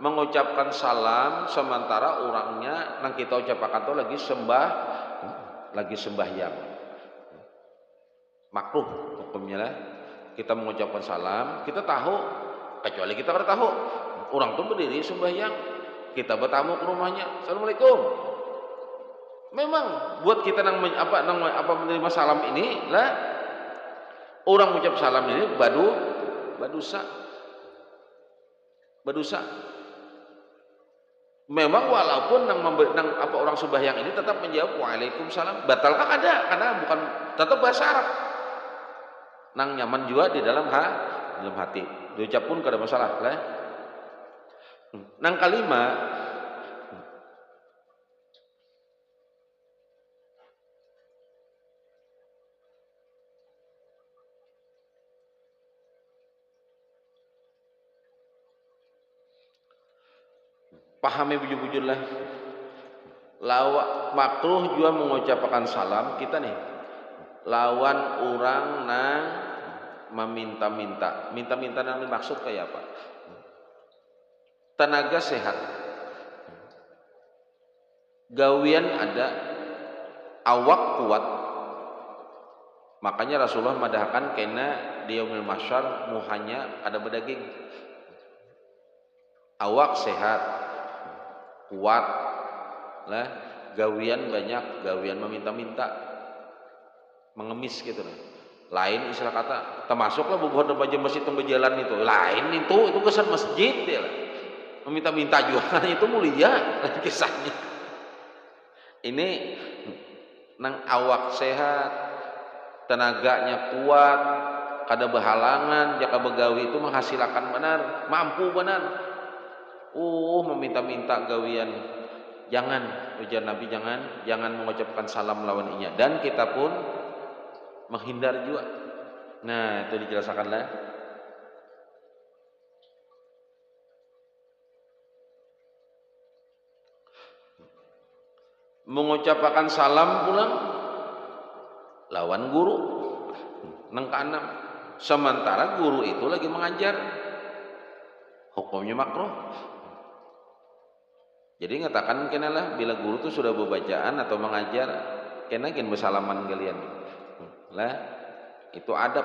mengucapkan salam sementara orangnya nang kita ucapkan tuh lagi sembahyang. Makruh hukumnya lah. Kita mengucapkan salam, kita tahu, kecuali kita kada tahu, orang tuh berdiri sembahyang, kita bertamu ke rumahnya, assalamualaikum. Memang buat kita nang menerima salam ini lah, orang mengucap salam ini badusa. Memang walaupun orang sembahyang ini tetap menjawab waalaikumsalam, batalkah ada? Karena bukan tetap bahasa Arab. Nang nyaman juga di dalam hati. Diucap pun kada masalah lah. Nang kelima, pahami bujur-bujur lah. Makruh juga mengucapkan salam kita nih. Lawan orang nang meminta-minta nang dimaksud kayak apa? Tenaga sehat, gawian ada, awak kuat. Makanya Rasulullah madahkan kena di yaumil mahsyar muhanya ada berdaging. Awak sehat, kuat lah, gawian banyak, gawian meminta-minta, mengemis gitu nih. Lain istilah kata, termasuklah bubuh baju masjid berjalan itu. Lain itu kesan masjid ya lah. Meminta-minta juga itu mulia kisahnya. Ini nang awak sehat, tenaganya kuat, kada berhalangan, jaka begawi itu menghasilkan benar, mampu benar. Meminta-minta gawian. Jangan, ujar Nabi jangan mengucapkan salam lawan inya. Dan kita pun menghindar juga. Nah, itu dijelaskanlah. Mengucapkan salam pulang lawan guru. Nang keenam, sementara guru itu lagi mengajar, hukumnya makruh. Jadi ngatakan kenalah bila guru itu sudah berbacaan atau mengajar, kena bersalaman kalian. Lah itu adab.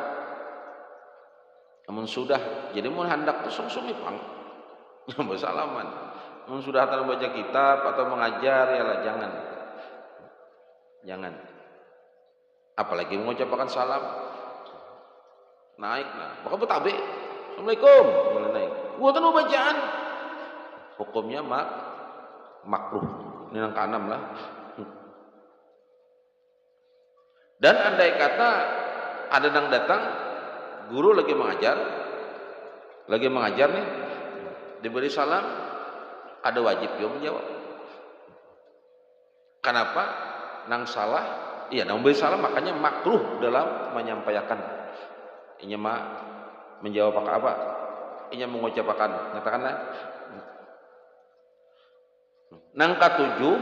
Namun sudah, jadi mun hendak tuh sungsung ipang bersalaman. Mun sudah tahu baca kitab atau mengajar ya lah jangan. apalagi mengucapkan salam, naik nah maka betabe assalamualaikum mulai naik gua tahu bacaan hukumnya makruh ini yang keenam lah. Dan andai kata ada yang datang guru lagi mengajar nih diberi salam ada wajib dia menjawab. Kenapa nang salah iya nang beri salam makanya makruh dalam menyampaikan ini mah menjawab apa ini mengucapkan katakanlah nang ketujuh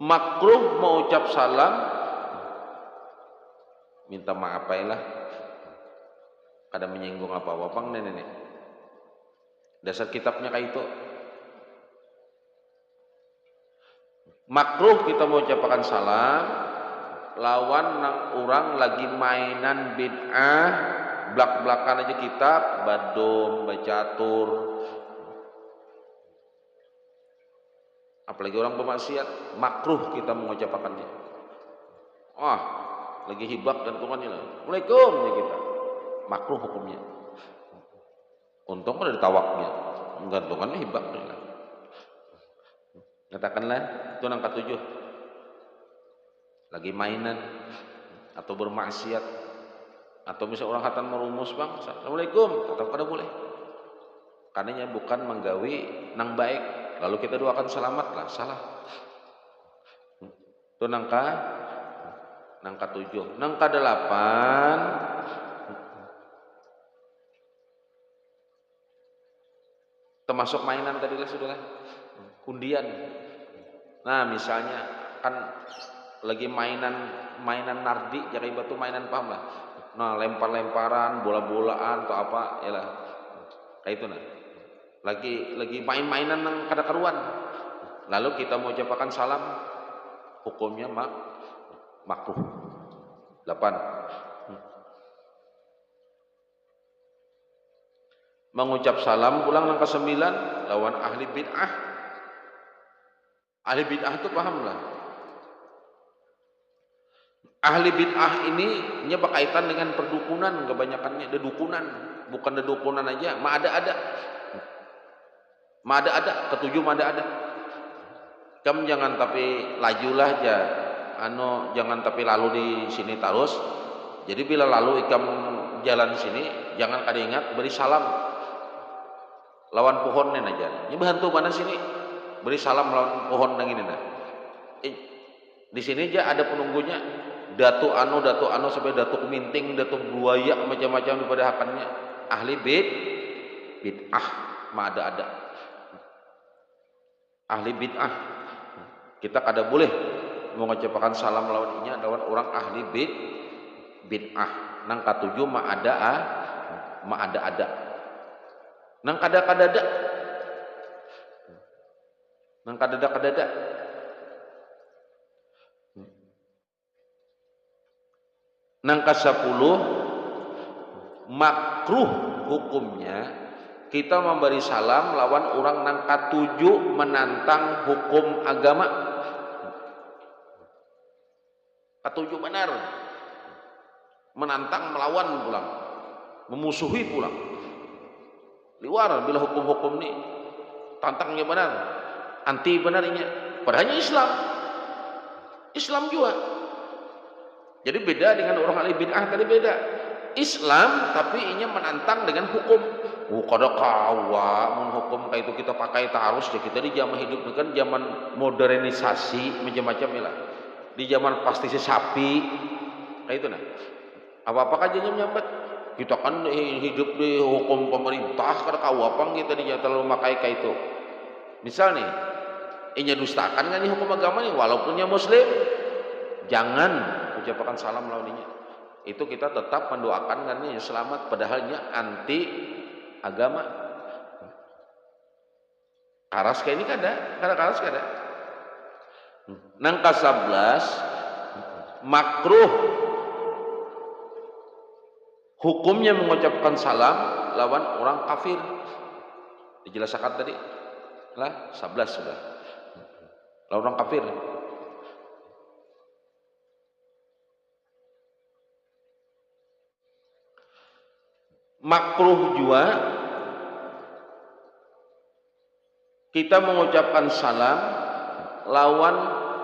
makruh mengucap salam minta maaf lah kada menyinggung apa-apa nenek dasar kitabnya kayak itu makruh kita mengucapkan salam lawan nang orang lagi mainan bid'ah belak-belakan aja kitab badum bacatur apalagi orang bermaksiat makruh kita mengucapkannya lagi hibak dan kumannya Assalamualaikum ya kita makruh hukumnya untung ada ditawaknya gantungannya hibak katakanlah itu yang ketujuh lagi mainan atau bermaksiat atau misalnya orang khatan merumus bang Assalamualaikum tetap kada boleh karena bukan menggawi nang baik lalu kita doakan selamat lah salah itu nangka 7 nangka 8 termasuk mainan tadi lah sudah undian nah misalnya kan lagi mainan nardi jadi batu mainan paham lah nah lempar-lemparan bola-bolaan atau apa ya lah kayak itu nah lagi main-mainan yang kada karuan lalu kita mau ucapkan salam hukumnya makruh 8 mengucap salam pulang yang ke-9 lawan ahli bid'ah itu paham lah ahli bid'ah ini berkaitan dengan perdukunan kebanyakannya dedukunan bukan dedukunan aja ada ketujuh ada kamu jangan tapi lajulah aja jangan tapi lalu di sini terus jadi bila lalu ikam jalan sini jangan kada ingat beri salam lawan pohonnya aja ini bantu mana sini beri salam lawan pohon yang ini nah di sini aja ada penunggunya datu anu sampai datu keminting datu buaya macam-macam daripada hakannya ahli bid'ah ada ahli bid'ah kita kada boleh mengucapkan salam lawan orang ahli bid'ah nang katujuh ada nang kada nang ke-10 makruh hukumnya kita memberi salam lawan orang nang katujuh menantang hukum agama katujuh benar menantang melawan pulang memusuhi pulang liwar bila hukum-hukum ni tantangnya benar anti benarnya padahalnya Islam juga jadi beda dengan orang ahli bid'ah tadi beda Islam tapi inya menantang dengan hukum kada kawa hukum kayak itu kita pakai tarus ya kita di zaman hidup kan zaman modernisasi macam-macam ya lah di zaman pasti sapi kayak itu nah apa-apa kajanya menyambat kita kan hidup di hukum pemerintah kada kawa pang kita di terlalu makai kayak itu misal nih inya dustakan kan nih hukum agama nih walaupun nya muslim jangan ucapkan salam lawan inya itu kita tetap mendoakan kan nih selamat padahalnya anti agama karas kayak ini kada karas kada nang ke-11 makruh hukumnya mengucapkan salam lawan orang kafir dijelaskan tadi lah 11 sudah lawan orang kafir Makruh juga kita mengucapkan salam lawan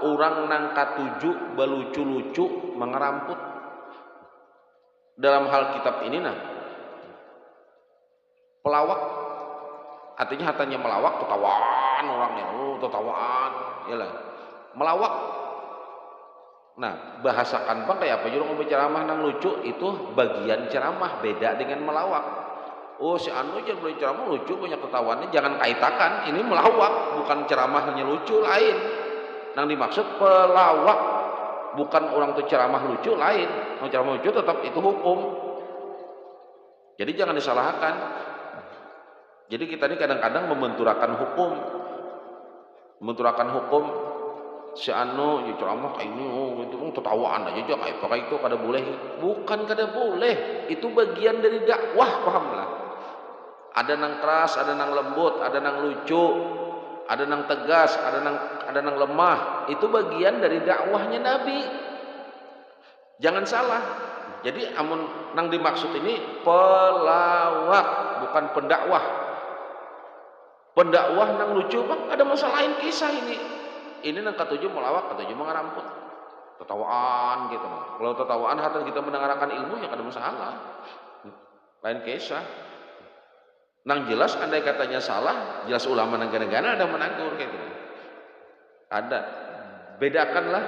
orang nang katuju belucu-lucu mengeramput. Dalam hal kitab ini pelawak, artinya hatanya melawak, tetawaan orangnya, tetawaan, iyalah, melawak. Nah, bahasakan bang kayak apa? Jurung berceramah nang lucu itu bagian ceramah, beda dengan melawak. Oh si anu jangan boleh ceramah lucu banyak ketawaannya, jangan kaitakan. Ini melawak, bukan ceramahnya lucu lain. Nang dimaksud pelawak, bukan orang tuh ceramah lucu lain. Mau ceramah lucu tetap itu hukum. Jadi jangan disalahkan. Jadi kita ini kadang-kadang membenturakan hukum si anu ya ceramah kayak ini itu tertawaan aja kayak pakai itu kada boleh, bukan kada boleh, itu bagian dari dakwah, pahamlah. Ada nang keras, ada nang lembut, ada nang lucu, ada nang tegas, ada nang lemah, itu bagian dari dakwahnya Nabi, jangan salah. Jadi amun nang dimaksud ini pelawak, bukan pendakwah. Pendakwah nang lucu bang ada masalah lain kisah ini nang katuju melawak, katuju mengeramput, tetawaan gitu. Kalau tetawaan hatan kita mendengarkan ilmu ya kada masalah, lain kisah. Nang jelas andai katanya salah, jelas ulama nang gana-gana ada menegur gitu. Ada, bedakanlah.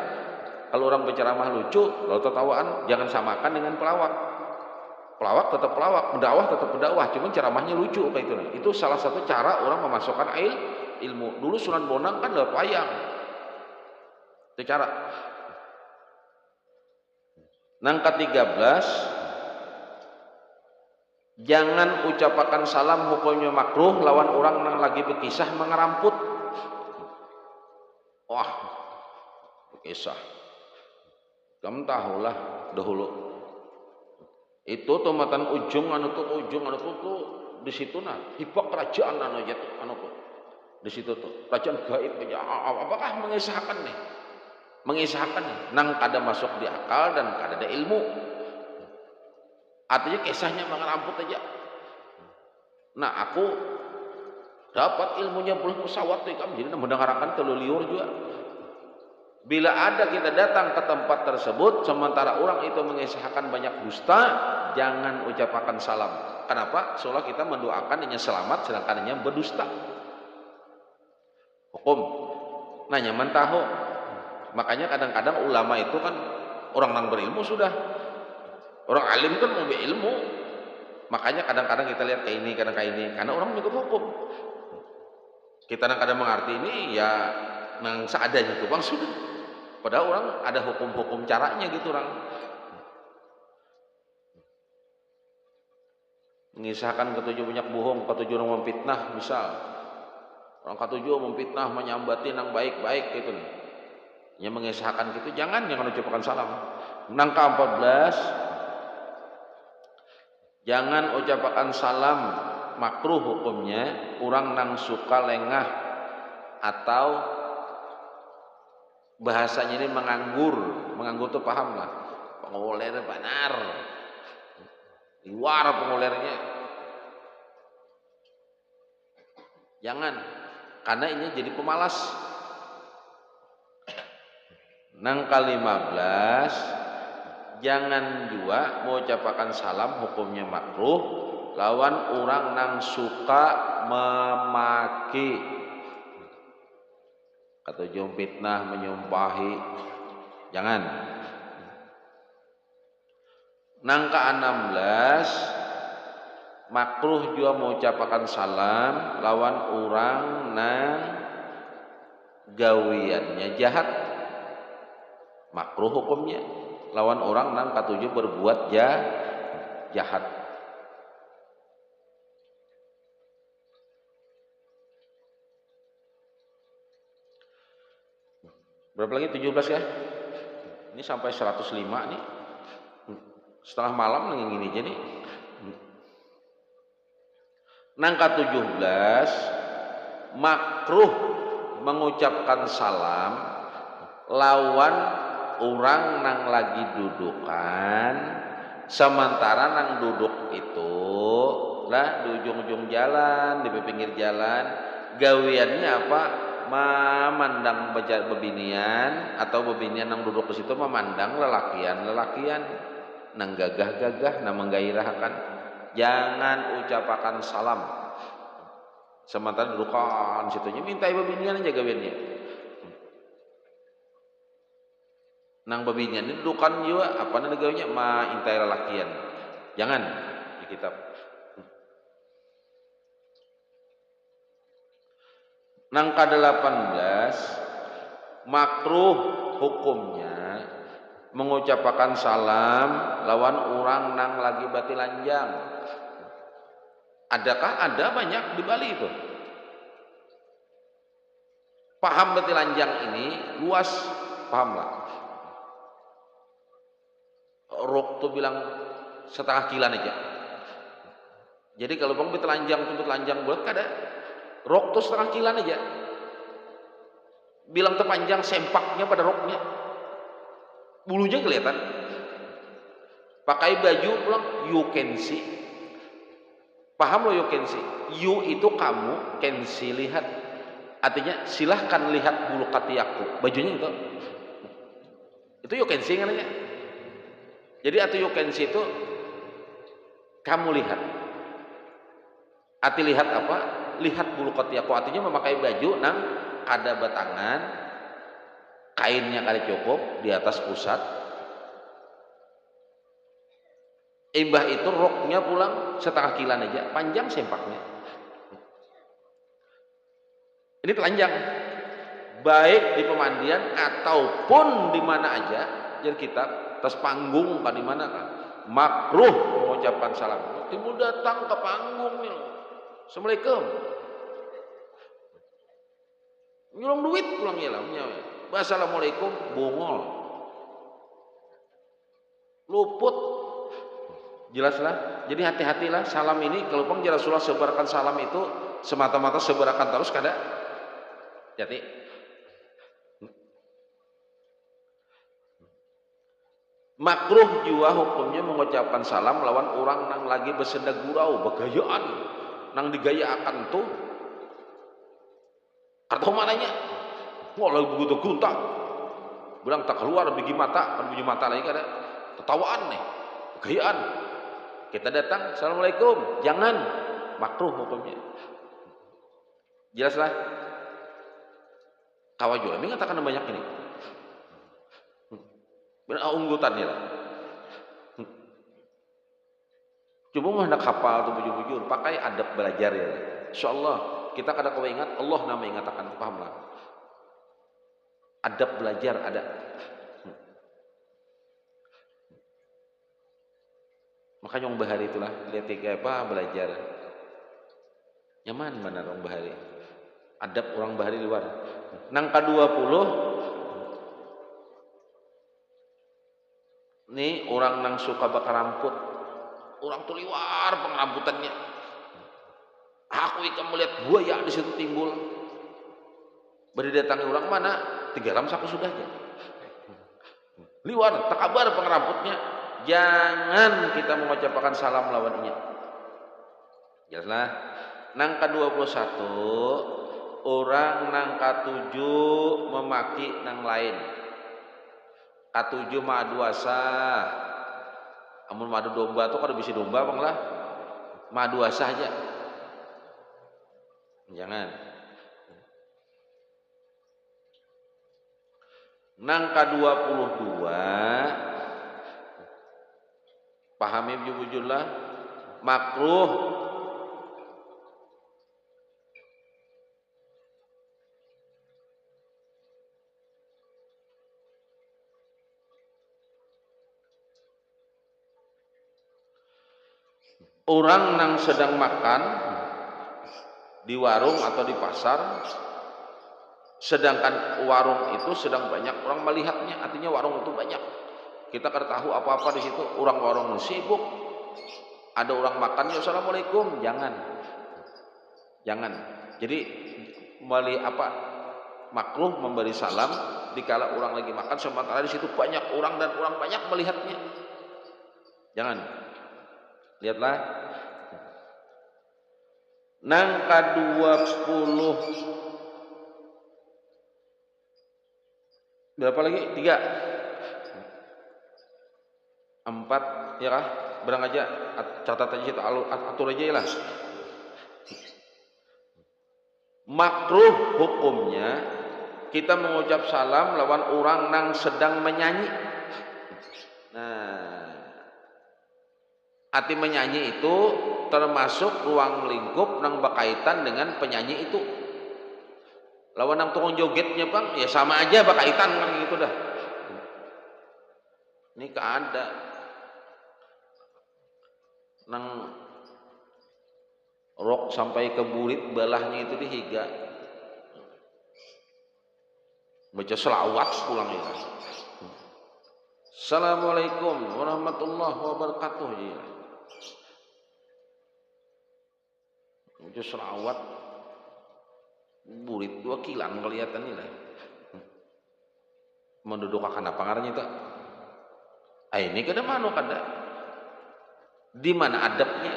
Kalau orang berceramah lucu, kalau tetawaan jangan samakan dengan pelawak. Pelawak tetap pelawak, pendakwah tetap pendakwah, cuma ceramahnya lucu kayak itu. Itu salah satu cara orang memasukkan ilmu. Dulu Sunan Bonang kan lewat wayang. Itu cara. Nang ke-13, jangan ucapakan salam hukumnya makruh lawan orang nang lagi berkisah mengeramput. Wah, berkisah. Kamu tahulah dahulu. Itu tomatan ujung anu tuh di situ hibak kerajaan anu tuh di situ tuh kerajaan gaib aja. Apakah mengisahkan nih nang kada masuk di akal dan kada ada ilmu, artinya kisahnya mengeramput aja. Nah aku dapat ilmunya belum pesawat tuh kamu, jadi mendengarkan terlalu liur juga. Bila ada kita datang ke tempat tersebut sementara orang itu mengisahkan banyak dusta, jangan ucapkan salam. Kenapa? Soalnya kita mendoakan hanya selamat sedangkan hanya berdusta. Hukum. Nah nyaman tahu. Makanya kadang-kadang ulama itu kan orang yang berilmu sudah. Orang alim kan mau berilmu. Makanya kadang-kadang kita lihat kayak ini, kadang kayak ini, karena orang mengikut hukum. Kita kadang-kadang mengerti ini ya nang seadanya itu bang sudah. Padahal orang ada hukum-hukum caranya gitu orang. Mengisahkan ketujuh banyak bohong, ketujuh orang memfitnah misal. Orang ketujuh memfitnah, menyambati nang baik-baik gitu nih. Yang mengisahkan gitu jangan ucapkan salam. Nang ke-14, jangan ucapkan salam, makruh hukumnya orang nang suka lengah atau bahasanya ini menganggur tuh paham lah, penguler benar, luar pengulernya, jangan, karena ini jadi pemalas. Nang ke-15, jangan juga mengucapkan salam hukumnya makruh lawan orang nang suka memaki atau fitnah, menyumpahi, jangan. Nang ke-16, makruh juga mengucapkan salam lawan orang nang gawiannya jahat, makruh hukumnya lawan orang nang katujuh berbuat jahat. Berapa lagi? 17 ya. Ini sampai 105 nih. Setengah malam yang ini jadi. Nang ke-17, makruh mengucapkan salam lawan orang nang lagi dudukan sementara nang duduk itu lah di ujung-ujung jalan, di pinggir jalan, gaweannya apa? Memandang bebinian atau bebinian yang duduk di situ memandang lelakian nang gagah-gagah nang menggairahkan. Jangan ucapakan salam sementara dudukan situnya, minta bebinian aja gaweannya. Nang bebinian ini dudukan juga apa namanya gaweannya intai lelakian. Jangan di kitab. Nang ke-18 makruh hukumnya mengucapkan salam lawan orang nang lagi bati lanjang. Adakah? Ada banyak di Bali itu. Paham bati lanjang ini luas, pahamlah. Rok tuh bilang setengah kilan aja. Jadi kalau bang telanjang bulat kada. Rok tuh setengah kilan aja. Bilang terpanjang sempaknya pada roknya. Bulunya kelihatan. Pakai baju pulang you can see. Paham lo you can see? You itu kamu, can see lihat. Artinya silahkan lihat bulu ketiakku. Bajunya itu. Itu you can see namanya. Jadi atau you can see itu kamu lihat. Arti lihat apa? Lihat bulu ketiakku. Artinya memakai baju nang kada batangan, kainnya kali cukup di atas pusat. Imbah itu roknya pulang setengah kilan aja, panjang sempaknya. Ini telanjang, baik di pemandian ataupun di mana aja. Jadi kita atas panggung kan di mana kan makruh mengucapkan salam. Timbul datang ke panggung nih, assalamualaikum. Nyolong duit pulang nyelamnya. Assalamualaikum bongol. Luput. Jelaslah. Jadi hati-hatilah salam ini kalau bang Rasulullah sebarkan salam itu semata-mata sebarkan terus kada. Jadi makruh juga hukumnya mengucapkan salam lawan orang nang lagi bersenda gurau, begayaan, nang digayaakan tuh. Atau mananya? Wah lagi begitu guntak. Bilang tak keluar biji mata, kan biji mata lagi kada. Ketawaan nih, gayaan. Kita datang, assalamualaikum. Jangan, makruh hukumnya. Jelaslah. Kawajul, ini katakan banyak ini. Benar unggutannya lah. Coba mah nak hafal tuh bujur-bujur, pakai adab belajar ya. Insyaallah kita kada kau ingat Allah nama ingatakan, pahamlah. Adab belajar ada. Makanya orang bahari itulah lihat kayak apa belajar. Nyaman mana orang bahari. Adab orang bahari luar. Nang ke-20 nih orang nang suka bakar rambut. Orang tuh liwar pengeramputannya. Aku ikan melihat buaya di situ timbul. Beri datangi orang mana? 3 gram saku sudah aja. Liwar, tak kabar pengerambutnya. Jangan kita mengucapkan salam lawannya. Jelaslah. Nang ke-21 orang nang ke-7 memaki nang lain. Ke-7 madu asa. Amun madu domba tuh kada bisa domba bang lah. Madu asa aja. Jangan. Nang ke-22 pahami bujurlah makruh orang nang sedang makan di warung atau di pasar, sedangkan warung itu sedang banyak orang melihatnya, artinya warung itu banyak. Kita kada tahu apa-apa di situ, orang warung sibuk. Ada orang makan, ya assalamualaikum, jangan. Jadi makruh memberi salam dikala orang lagi makan sementara di situ banyak orang dan orang banyak melihatnya. Jangan. Lihatlah. Nang ka-20 berapa lagi? 3 4 ya kah? Berang aja, catat aja kita atur aja lah. Makruh hukumnya kita mengucap salam lawan orang nang sedang menyanyi. Nah, arti menyanyi itu termasuk ruang lingkup nang berkaitan dengan penyanyi itu. Lawan nang tukang jogetnya bang, ya sama aja berkaitan kan gitu dah. Ini keada nang rok sampai ke burit balahnya itu dihiga. Baca selawat pulang itu. Assalamualaikum warahmatullahi wabarakatuh. Ya. Baca selawat burit 2 kilan kelihatan ini lah. Menduduk akan apa ngaranya itu? Ini kada mano kada. Di mana adabnya?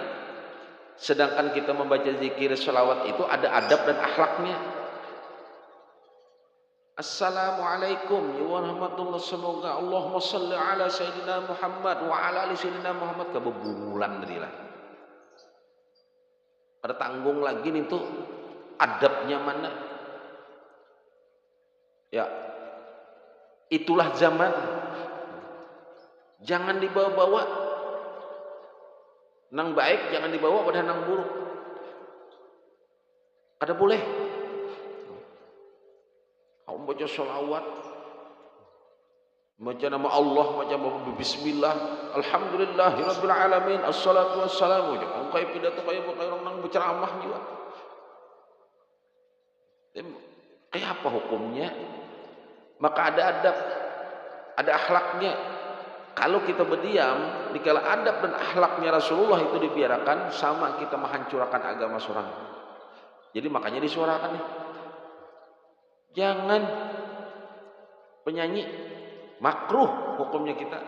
Sedangkan kita membaca zikir selawat itu ada adab dan akhlaknya. Assalamualaikum warahmatullahi, semoga Allahumma salli ala sayyidina Muhammad wa ala ali sayyidina Muhammad, kebebungulan tadi lah. Ada tanggung lagi nih tuh adabnya mana? Ya, itulah zaman. Jangan dibawa-bawa. Nang baik jangan dibawa pada nang buruk. Ada boleh. Kau baca sholawat, baca nama Allah, baca bismillah, alhamdulillahirabbil alamin, assalatu wassalamu. Kau kayak pidato kayak orang nang berceramah juga. Kayak apa hukumnya? Maka ada adab, ada akhlaknya. Kalau kita berdiam, dikala adab dan akhlaknya Rasulullah itu dibiarkan, sama kita menghancurkan agama seorang. Jadi makanya disuarakan nih. Jangan penyanyi, makruh hukumnya kita.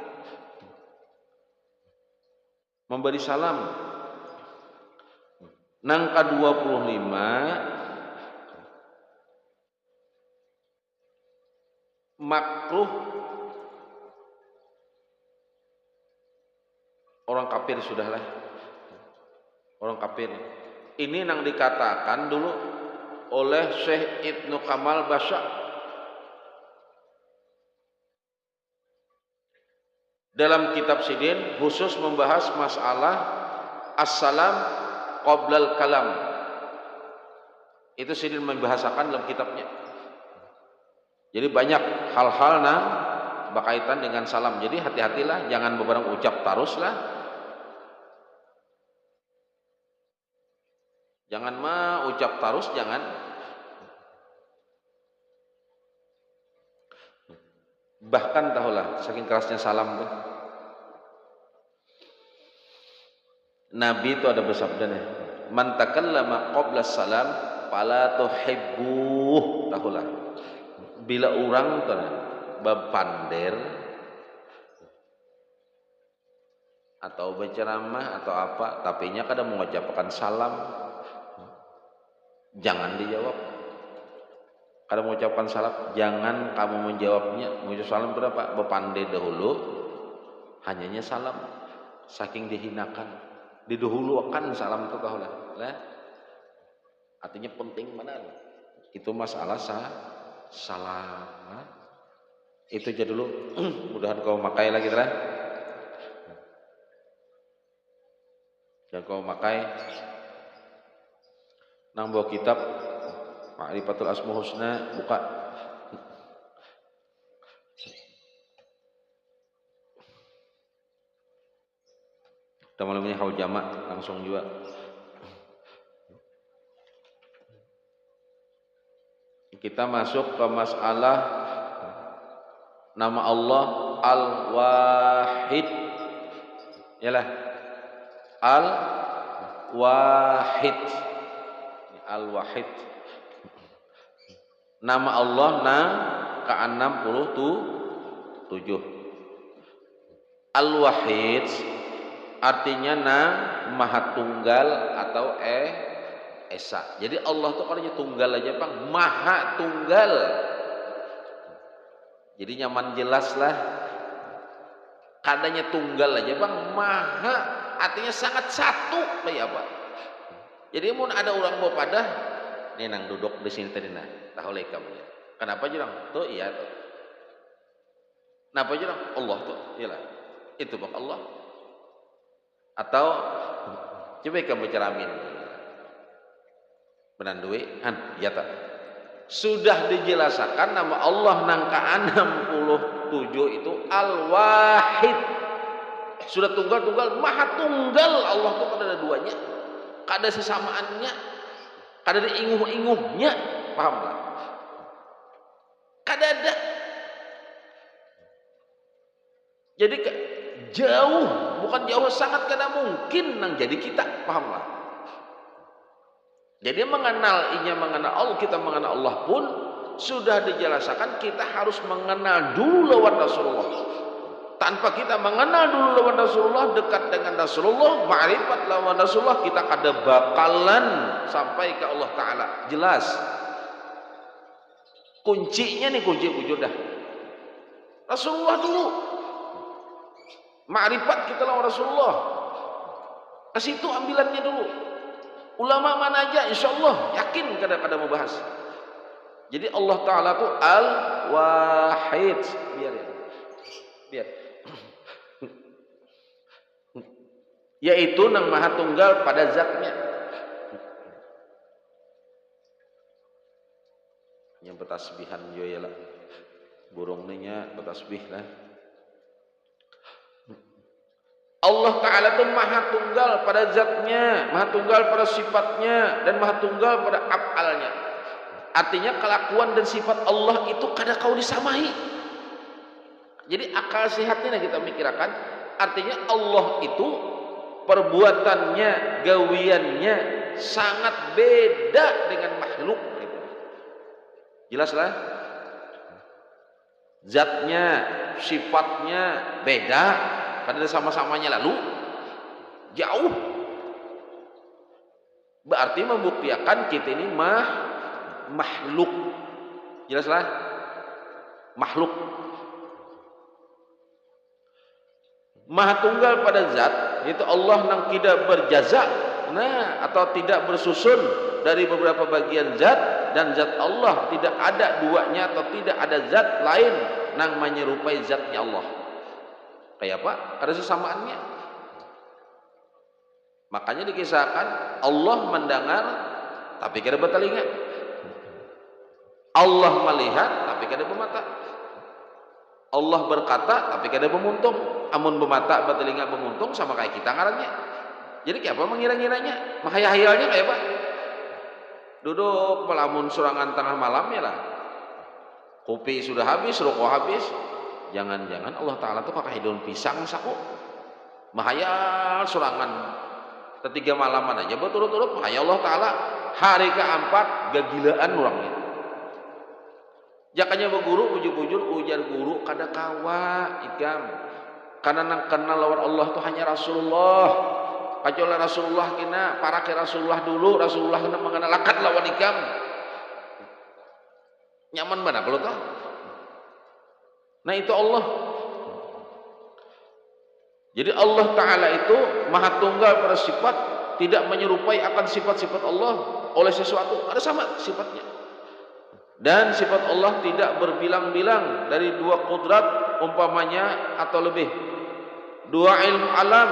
Memberi salam. Nang ka-25 makruh orang kafir sudahlah. Orang kafir. Ini nang dikatakan dulu oleh Syekh Ibnu Kamal Basya dalam kitab Sidin, khusus membahas masalah assalam qoblal kalam. Itu Sidin membahasakan dalam kitabnya. Jadi banyak hal-hal yang berkaitan dengan salam. Jadi hati-hatilah, jangan beberapa ucap teruslah. Jangan mah ucap terus, jangan. Bahkan tahulah saking kerasnya salam tuh. Nabi itu ada bersabda nih, man takallama qabla salam fala tuhibbuh. Tahulah, bila orang tuh bepander atau berceramah atau apa, tapi nya kada mengucapkan salam, jangan dijawab. Kalau mengucapkan salam, jangan kamu menjawabnya. Mengucap salam itu apa? Berpandai dahulu, hanyanya salam. Saking dihinakan, didahulukan salam itu tahulah. Artinya penting mana? Itu masalah salam. Itu aja dulu. Mudahan kau makai lagi lah. Jangan kau makai. Nang bawa kitab Ma'rifatul Asmaul Husna, buka. Kita malam ini haul jamak langsung juga. Kita masuk ke masalah nama Allah Al-Wahid. Yalah. Al-Wahid. Al-Wahid. Nama Allah ke-67. Al-Wahid artinya Maha Tunggal atau esa. Jadi Allah tuh katanya tunggal aja Bang, maha tunggal. Jadi nyaman jelas lah. Kadanya tunggal aja Bang, maha artinya sangat satu kayak apa. Jadi mun ada orang bawa pada nih nang duduk di sini tadi nah, tahu lekam. Kenapa jurang? Tuh iya tuh. Kenapa jurang? Allah tuh, iyalah. Itu Bang Allah. Atau coba kamu bicaramin. Benan duwe an ya tak. Sudah dijelaskan nama Allah nangka 67 itu Al-Wahid. Sudah tunggal-tunggal, maha tunggal. Allah tuh kada ada duanya, kada sesamaannya, kada ada inguh-inguhnya, paham lah? Kada ada. Jadi jauh, bukan jauh, sangat kada mungkin nang jadi kita, paham lah? Jadi mengenal Allah, kita mengenal Allah pun sudah dijelaskan kita harus mengenal dulu lawan Rasulullah. Tanpa kita mengenal dulu lawan Rasulullah, dekat dengan Rasulullah, ma'rifat lawan Rasulullah, kita kada bakalan sampai ke Allah Ta'ala. Jelas. Kuncinya nih, kunci wujud dah. Rasulullah dulu. Ma'rifat kita lawan Rasulullah. Ke situ ambilannya dulu. Ulama mana aja insyaallah yakin kada mau bahas. Jadi Allah Ta'ala tuh Al-Wahid. Biar yaitu nang maha tunggal pada zatnya. Yang bertasbihan yo lah. Burung nya bertasbih lah. Allah Ta'ala itu maha tunggal pada zatnya, maha tunggal pada sifatnya, dan maha tunggal pada af'alnya. Artinya kelakuan dan sifat Allah itu kada kau disamai. Jadi akal sehatnya kita mikirkan, artinya Allah itu perbuatannya, gawiannya sangat beda dengan makhluk. Jelaslah. Zatnya, sifatnya beda. Kan ada sama-samanya lalu jauh. Berarti membuktikan kita ini makhluk. Jelaslah. Makhluk. Maha tunggal pada zat, yaitu Allah nang tidak berjaza, nah atau tidak bersusun dari beberapa bagian zat, dan zat Allah tidak ada duanya atau tidak ada zat lain nang menyerupai zatnya Allah. Kayak apa? Ada sesamaannya. Makanya dikisahkan Allah mendengar tapi kada bertelinga. Allah melihat tapi kada bermata. Allah berkata tapi kada bermuntung. Amun bermata bertelinga bermuntung sama kayak kita ngarannya. Jadi kayak apa mengira-ngiranya? Menghayal-hayalnya kayak apa? Duduk melamun surangan tengah malam ya lah. Kopi sudah habis, rokok habis. Jangan-jangan Allah Ta'ala tuh kakak daun pisang saku mahayal surangan ketiga malaman aja berturut-turut mahayal Allah Ta'ala hari keempat gagilaan orangnya. Jakanya berguru bujur-bujur ujar guru kada kawa ikam karena nang kenal lawan Allah tuh hanya Rasulullah. Kecuali Rasulullah kena para ke Rasulullah dulu, Rasulullah kena mengenalkan lawan ikam. Nyaman mana kalau tahu? Nah itu Allah. Jadi Allah Ta'ala itu maha tunggal pada sifat, tidak menyerupai akan sifat-sifat Allah oleh sesuatu, ada sama sifatnya. Dan sifat Allah tidak berbilang-bilang dari dua kudrat umpamanya atau lebih, dua ilmu alam,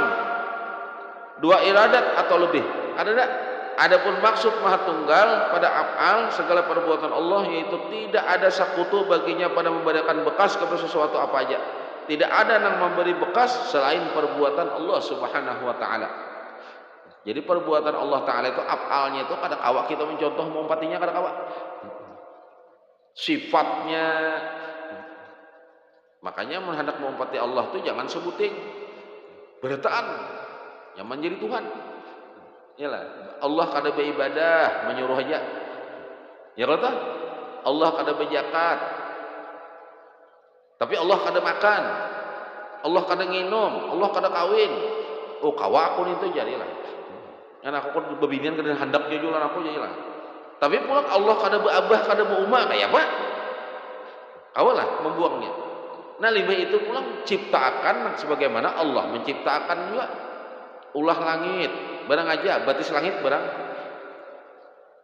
dua iradat atau lebih. Ada tak? Adapun maksud maha tunggal pada af'al segala perbuatan Allah, yaitu tidak ada sekutu baginya pada memberikan bekas kepada sesuatu apa aja. Tidak ada yang memberi bekas selain perbuatan Allah Subhanahu wa Ta'ala. Jadi perbuatan Allah Ta'ala itu af'alnya itu kada kawak kita mencontoh mengumpatinya kada kawak. Sifatnya, makanya menghendak mengumpati Allah itu jangan sebuting bertaan yang menjadi Tuhan. Iyalah, Allah kada beribadah menyuruh aja. Ya kata Allah kada berzakat. Tapi Allah kada makan. Allah kada nginum, Allah kada kawin. Oh, kawakun itu jadilah. Kan aku kan bebinian kada hendak jujulan aku jadi lah. Tapi pulang Allah kada beabah kada beumah kayak apa? Awalah membuangnya. Nah lima itu pulang ciptakan sebagaimana Allah menciptakan juga. Ulah langit, barang aja, batis langit barang.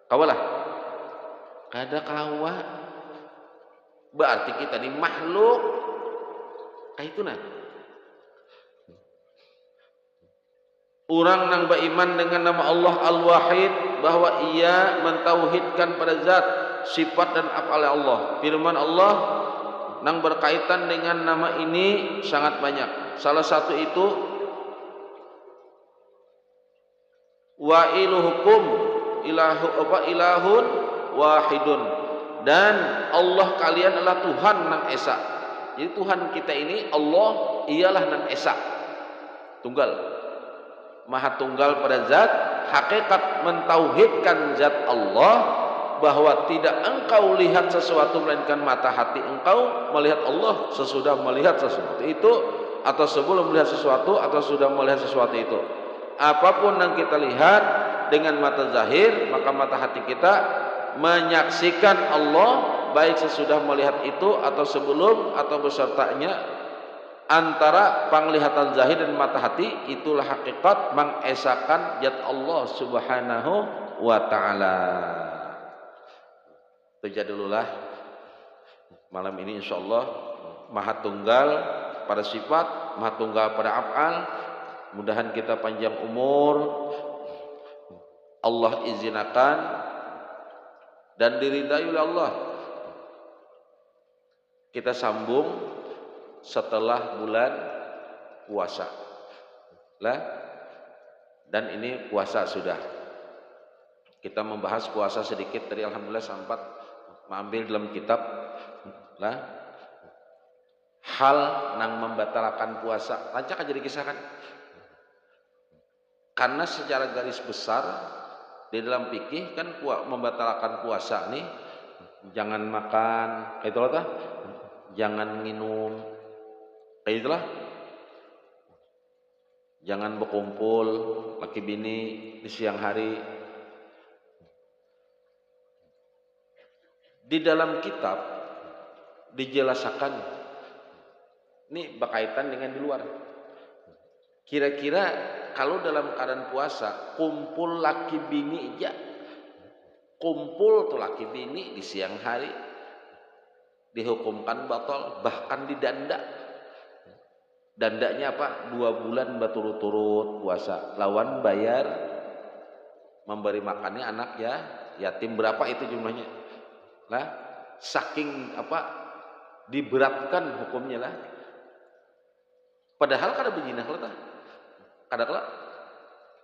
Kawalah. Kada kawa. Berarti kita ini makhluk. Kayak itu nah. Orang nang beriman dengan nama Allah Al-Wahid bahwa ia mentauhidkan pada zat, sifat dan af'al Allah. Firman Allah nang berkaitan dengan nama ini sangat banyak. Salah satu itu wa iluhukum ilahun wahidun, dan Allah kalian adalah Tuhan nang esa. Jadi Tuhan kita ini Allah ialah nang esa, tunggal, maha tunggal pada zat. Hakikat mentauhidkan zat Allah bahwa tidak engkau lihat sesuatu melainkan mata hati engkau melihat Allah sesudah melihat sesuatu itu, atau sebelum melihat sesuatu, atau sudah melihat sesuatu itu. Apapun yang kita lihat dengan mata zahir, maka mata hati kita menyaksikan Allah baik sesudah melihat itu atau sebelum atau besertanya. Antara penglihatan zahir dan mata hati itulah hakikat mengesakan zat Allah Subhanahu wa ta'ala. Terjadilah malam ini insyaallah maha tunggal pada sifat, maha tunggal pada af'al. Mudahan kita panjang umur, Allah izinakan dan diridai oleh Allah. Kita sambung setelah bulan puasa lah, dan ini puasa sudah. Kita membahas puasa sedikit tadi, alhamdulillah sempat mengambil dalam kitab lah hal nang membatalkan puasa. Lancak aja dikisahkan. Karena secara garis besar di dalam fikih kan membatalkan puasa nih, jangan makan, kayak itulah, jangan minum, kayak itulah, jangan berkumpul laki bini di siang hari. Di dalam kitab dijelaskan ini berkaitan dengan di luar. Kira-kira kalau dalam keadaan puasa kumpul laki bini aja, kumpul tuh laki bini di siang hari dihukumkan batal, bahkan didanda. Dandanya apa? 2 bulan berturut-turut puasa, lawan bayar memberi makannya anak ya yatim. Berapa itu jumlahnya lah, saking apa diberatkan hukumnya lah. Padahal kada bezinah lah, kada kelak.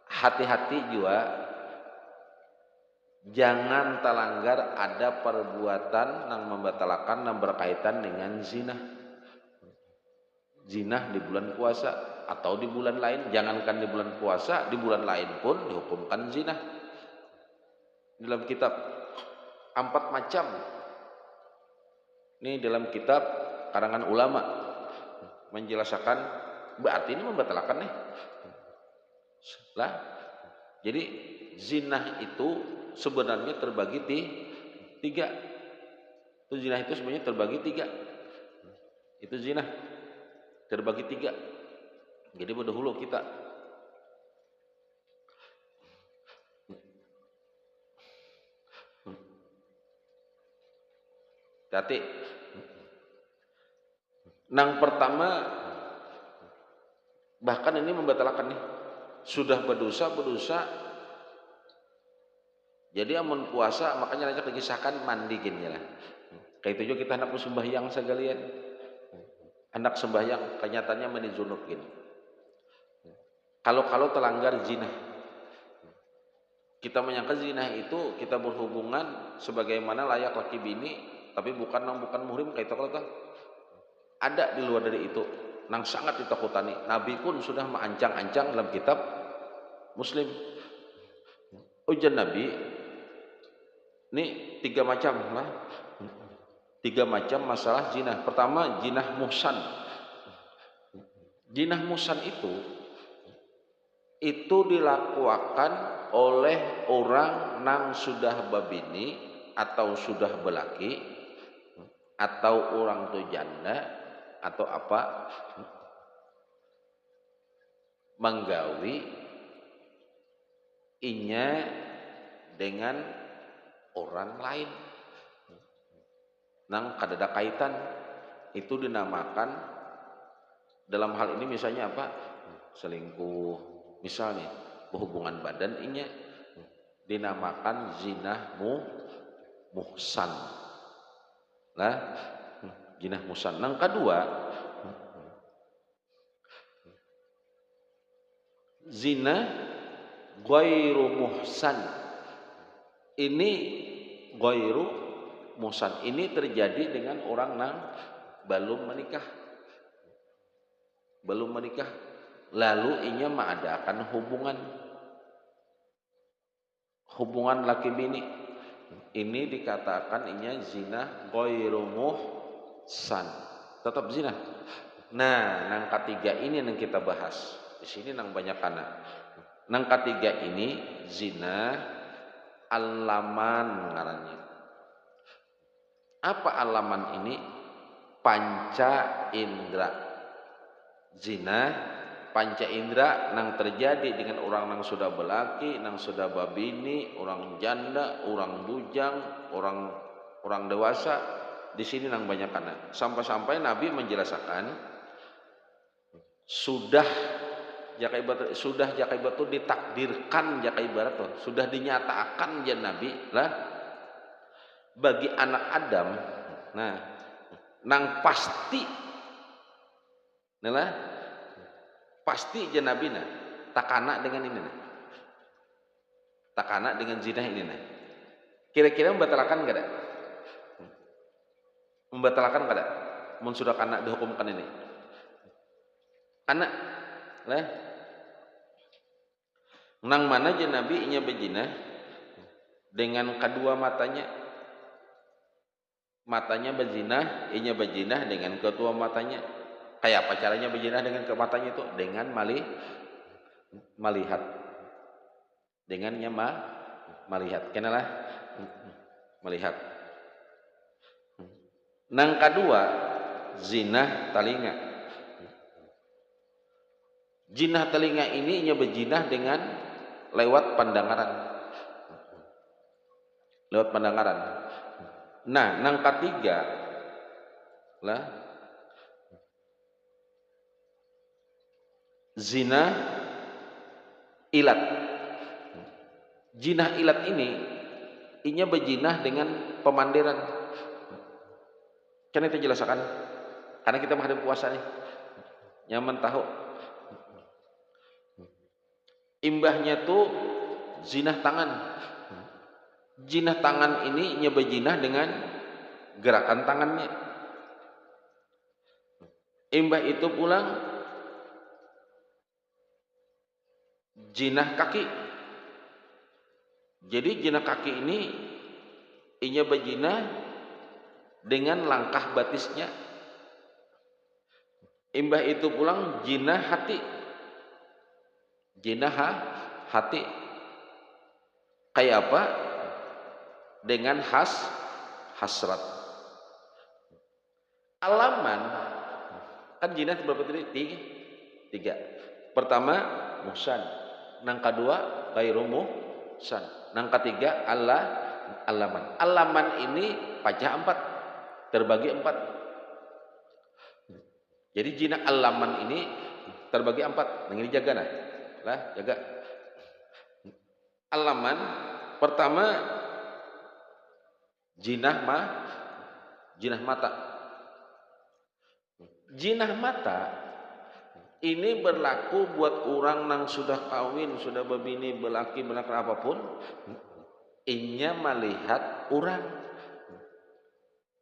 Hati-hati juga, jangan terlanggar ada perbuatan yang membatalkan yang berkaitan dengan zina. Zina di bulan puasa atau di bulan lain, jangankan di bulan puasa, di bulan lain pun dihukumkan zina. Dalam kitab 4 macam. Ini dalam kitab karangan ulama menjelaskan, berarti ini membatalkan nih. Lah, jadi zina itu sebenarnya terbagi 3. Itu zina itu sebenarnya terbagi 3. Itu zina terbagi 3. Jadi berdahulu kita hati. Nang pertama, bahkan ini membatalkan nih, sudah berdosa. Jadi amun puasa makanya ajak dikisahkan mandi gini lah. Kayak itu juga kita hendak sembahyang segalian. Hendak sembahyang kenyataannya mandi junub gini. Kalau terlanggar zina, kita menyangka zina itu kita berhubungan sebagaimana layak laki bini, tapi bukan muhrim kayak itu. Kalau ada di luar dari itu nang sangat ditakutani. Nabi pun sudah mengancang-ancang dalam kitab Muslim. Ujian Nabi ini 3 macam lah. 3 macam masalah zina. Pertama, zinah muhsan. Zinah muhsan itu itu dilakukan oleh orang nang sudah babini atau sudah belaki atau orang tu janda atau apa menggawi inya dengan orang lain nang kadada kaitan, itu dinamakan dalam hal ini misalnya apa, selingkuh misalnya, berhubungan badan inya dinamakan zina muhsan lah, zina muhsan. Nang kedua zina ghairu muhsan, ini ghairu muhsan ini terjadi dengan orang nang belum menikah lalu inya mengadakan hubungan laki bini, ini dikatakan inya zina ghairu muhsan, tetap zina. Nah, nang ketiga ini yang kita bahas di sini nang banyak anak. Nang ketiga ini zina alaman ngarannya. Apa alaman ini? Panca indra. Zina panca indra nang terjadi dengan orang nang sudah belaki, nang sudah babini, orang janda, orang bujang, orang dewasa. Di sini nang banyak anak. Sampai-sampai Nabi menjelaskan sudah jaka ibarat itu ditakdirkan, jaka ibarat tuh sudah dinyatakan ya Nabi lah bagi anak Adam, nah nang pasti nah pasti je Nabi nah takana dengan ini nah takana dengan zina ini nah kira-kira membatalkan enggak ada, mun sudah kana dihukumkan ini anak lah nang mana je Nabi inya berzina dengan kedua matanya berzina, inya berzina dengan kedua matanya. Kayak apa caranya berzina dengan kedua matanya itu? Dengan melihat. Dengannya melihat. Kenalah melihat. Nang kedua, zina telinga. Zina telinga ini inya berzina dengan lewat pandangan. Nah, nang ketiga lah zina ilat. Zina ilat ini inya berzina dengan pemandiran. Kan itu jelaskan karena kita menghadapi puasa nih. Nyaman tahu. Imbahnya tuh zina tangan. Zina tangan ini inya berzina dengan gerakan tangannya. Imbah itu pulang zina kaki. Jadi zina kaki ini inya berzina dengan langkah batisnya. Imbah itu pulang zina hati. Zina hati. Kayak apa? Dengan hasrat. Alaman kan zina berapa tadi? Tiga. Pertama muhsan, nang kedua ghairu muhsan, nang ketiga alaman. Alaman ini pecah 4, terbagi 4. Jadi zina alaman ini terbagi 4. Nang ini jaga nah. Lah, jaga. Alaman pertama jinah mata. Jinah mata ini berlaku buat orang yang sudah kawin, sudah berbini, belaki, belakang apapun, inya melihat orang,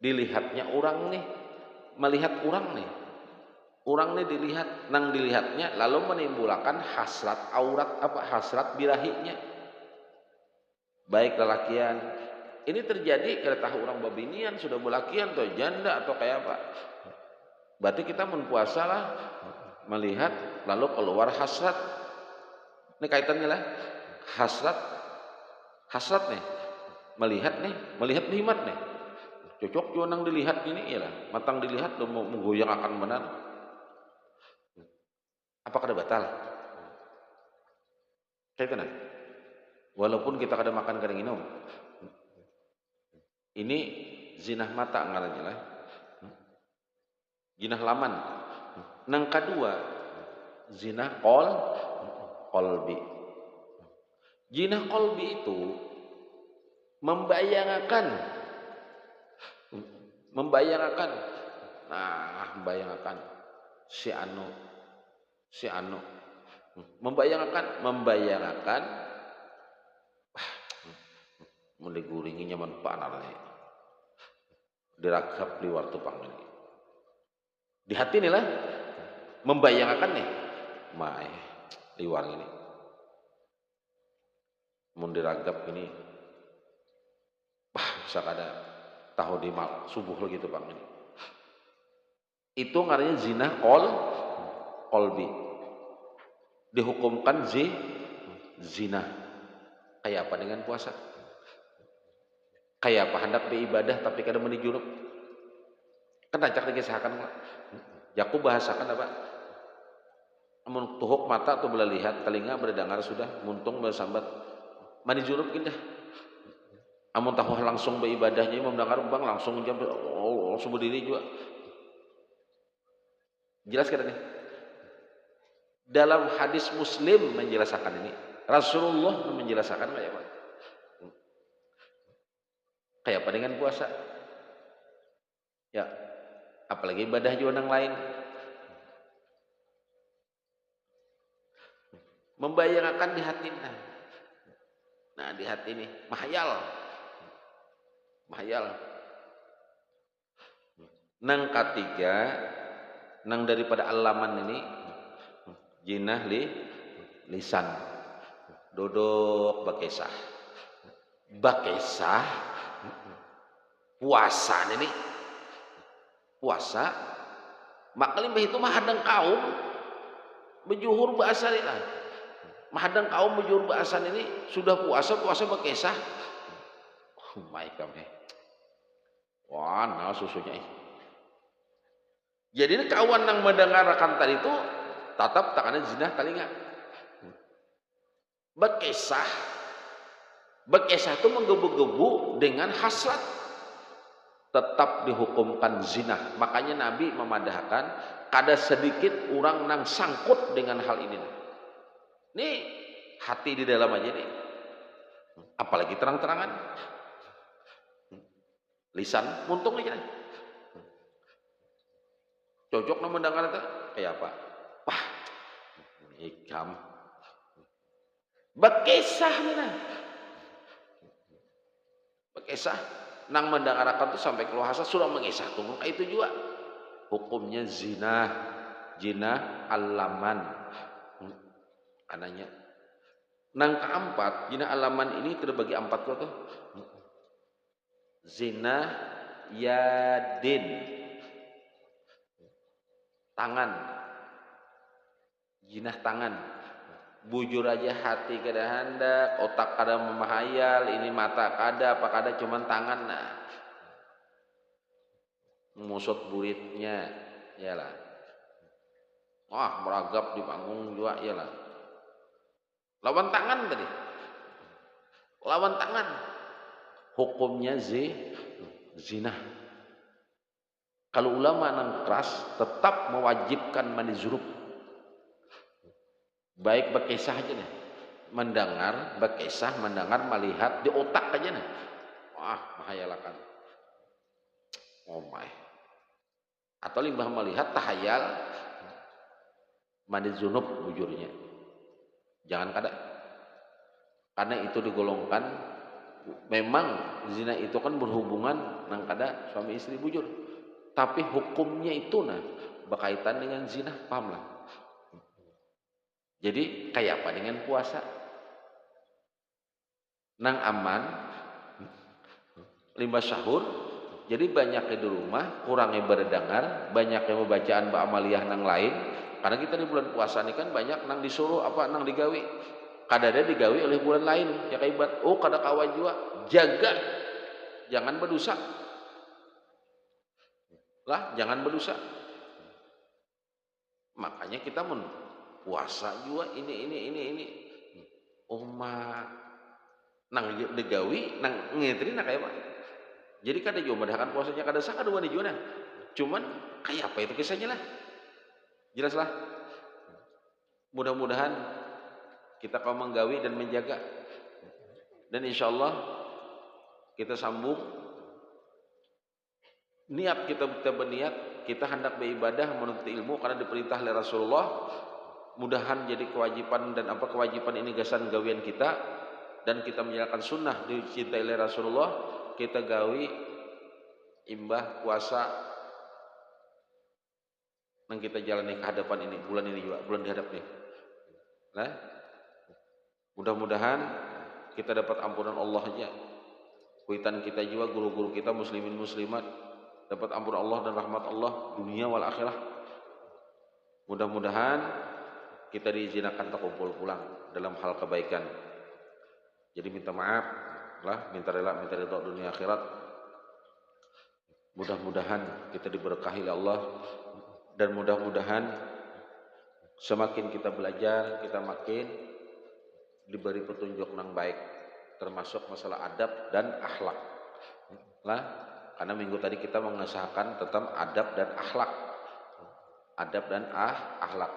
dilihatnya orang nih, melihat orang nih dilihat, nang dilihatnya lalu menimbulkan hasrat aurat hasrat birahinya, baik lelakian. Ini terjadi kalau tahu orang babinian sudah belakian atau janda atau kayak apa. Berarti kita menpuasa lah melihat lalu keluar hasrat. Ini kaitannya lah hasrat, hasrat nih, melihat nikmat nih. Cocok juga nang dilihat ini ya lah, matang dilihat tuh mau menggoyang akan benar. Apa kada batal? Kayak kena. Walaupun kita kada makan kada minum. Ini zinah mata ngarannya lah. Zinah laman. Nang kedua, zinah qalbi. Zinah qalbi itu membayangkan, membayangkan si anu, membayangkan, mulai guringi nyaman panarnya, diragap liwar tupang ini. Di hati nih lah, membayangkan nih, liwar ini, mau diragap ini, bisa kada tahu di mal subuh lo gitu bang ini. Itu ngaranya zina qalbi. Dihukumkan zina. Kayak apa dengan puasa? Kayak apa hendak beribadah tapi kada meni junub? Kan acak dikisahkan. Jaku bahasakan apa? Amun tuhuk mata tu bela lihat, telinga berdengar sudah, muntung bersambat mani junub kindah. Amun tahu langsung beribadahnya mendengar bang langsung jam langsung berdiri juga. Jelas kan ini? Dalam hadis Muslim menjelaskan ini, Rasulullah menjelaskan kayak apa? Kayak apa dengan puasa? Ya, apalagi ibadah juga yang lain. Membayangkan di hati. Nah, di hati ini mahayal. Nang ketiga, nang daripada alaman ini jinah lisan. Dodok bakesah. Puasa maklim itu mahadang kaum bejuhur bahasa ini lah. Mahadang kaum bejuhur bahasa ini sudah puasa bakesah. My God. Wah, nah susunya. Jadi ini kawan yang mendengarkan tadi itu tatap tangannya zina telinga. Bekesah itu menggebu-gebu dengan hasrat, tetap dihukumkan zina. Makanya Nabi memadahkan kada sedikit orang nang sangkut dengan hal ini. Ini hati di dalam aja nih. Apalagi terang-terangan. Lisan muntung aja. Cocok na mendengar itu kayak apa? Wah, ikam. Bekesah mana? Bekesah. Nang mendengarkan itu sampai keluar hasa sudah mengisah tuh. Itu juga hukumnya zina alaman. Ananya. Nang keempat, zina alaman ini terbagi 4 tuh. Zina yadin, tangan, zina tangan. Bujur aja hati kada hendak, otak kada memahayal, ini mata kada, apa kada cuman tangan nah. Musut buritnya, yalah. Wah, meragap di panggung juga, yalah. Lawan tangan tadi. Lawan tangan. Hukumnya zina. Kalau ulama nang keras tetap mewajibkan mandi junub. Baik bekesah aja nih. Mendengar, melihat di otak aja nih. Wah, mahayalakan. Oh my. Atau limbah melihat tahayal mandi junub bujurnya. Jangan kada. Karena itu digolongkan memang zina itu kan berhubungan nang kada suami istri bujur. Tapi hukumnya itu nah berkaitan dengan zina, paham lah. Jadi kayak apa dengan puasa? Nang aman 5 sahur. Jadi banyak di rumah, kurangnya berdengar, banyak yang membacaan ba'amaliyah nang lain. Karena kita di bulan puasa ini kan banyak nang disuruh apa nang digawi. kadada digawi oleh bulan lain ya kaibat oh kada kawan jua jaga jangan berdosa lah jangan berdosa makanya kita puasa juga ini nang digawi nang ngetri nak kayak apa jadi kada juga madahakan puasanya kada sah kada wani juga cuman kayak apa itu kisahnya lah jelas lah mudah-mudahan kita kaum menggawi dan menjaga dan insyaallah kita sambung niat kita berniat kita hendak beribadah menuntut ilmu karena diperintah oleh Rasulullah mudahan jadi kewajiban dan apa kewajiban ini gasan gawian kita dan kita menjalankan sunnah dicintai oleh Rasulullah kita gawi imbah puasa yang kita jalani ke hadapan ini bulan ini juga bulan dihadap nih nah mudah-mudahan kita dapat ampunan Allah aja kuitan kita juga guru-guru kita muslimin muslimat dapat ampunan Allah dan rahmat Allah dunia wal akhirah mudah-mudahan kita diizinkan terkumpul pulang dalam hal kebaikan jadi minta maaf lah minta rela minta ridha dunia akhirat mudah-mudahan kita diberkahi oleh Allah dan mudah-mudahan semakin kita belajar kita makin diberi petunjuk yang baik termasuk masalah adab dan akhlak lah karena minggu tadi kita mengesahkan tentang adab dan akhlak akhlak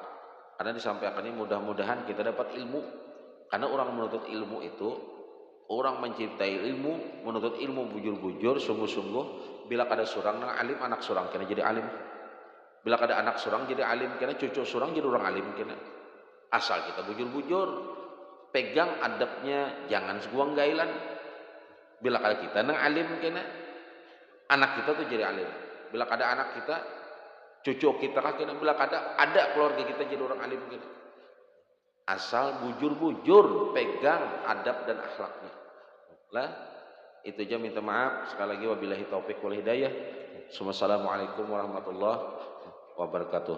karena disampaikan ini mudah-mudahan kita dapat ilmu karena orang menuntut ilmu itu orang mencintai ilmu menuntut ilmu bujur-bujur sungguh-sungguh bila kada surang nang alim anak surang kena jadi alim bila kada anak surang jadi alim kena cucu surang jadi orang alim kena asal kita bujur-bujur pegang adabnya jangan seguang gailan bila kada kita nang alim kena anak kita tuh jadi alim bila kada anak kita cucu kita kena bila kada ada keluarga kita jadi orang alim kena asal bujur-bujur pegang adab dan akhlaknya lah itu aja minta maaf sekali lagi wabillahi taufik wal hidayah. Wassalamualaikum warahmatullahi wabarakatuh.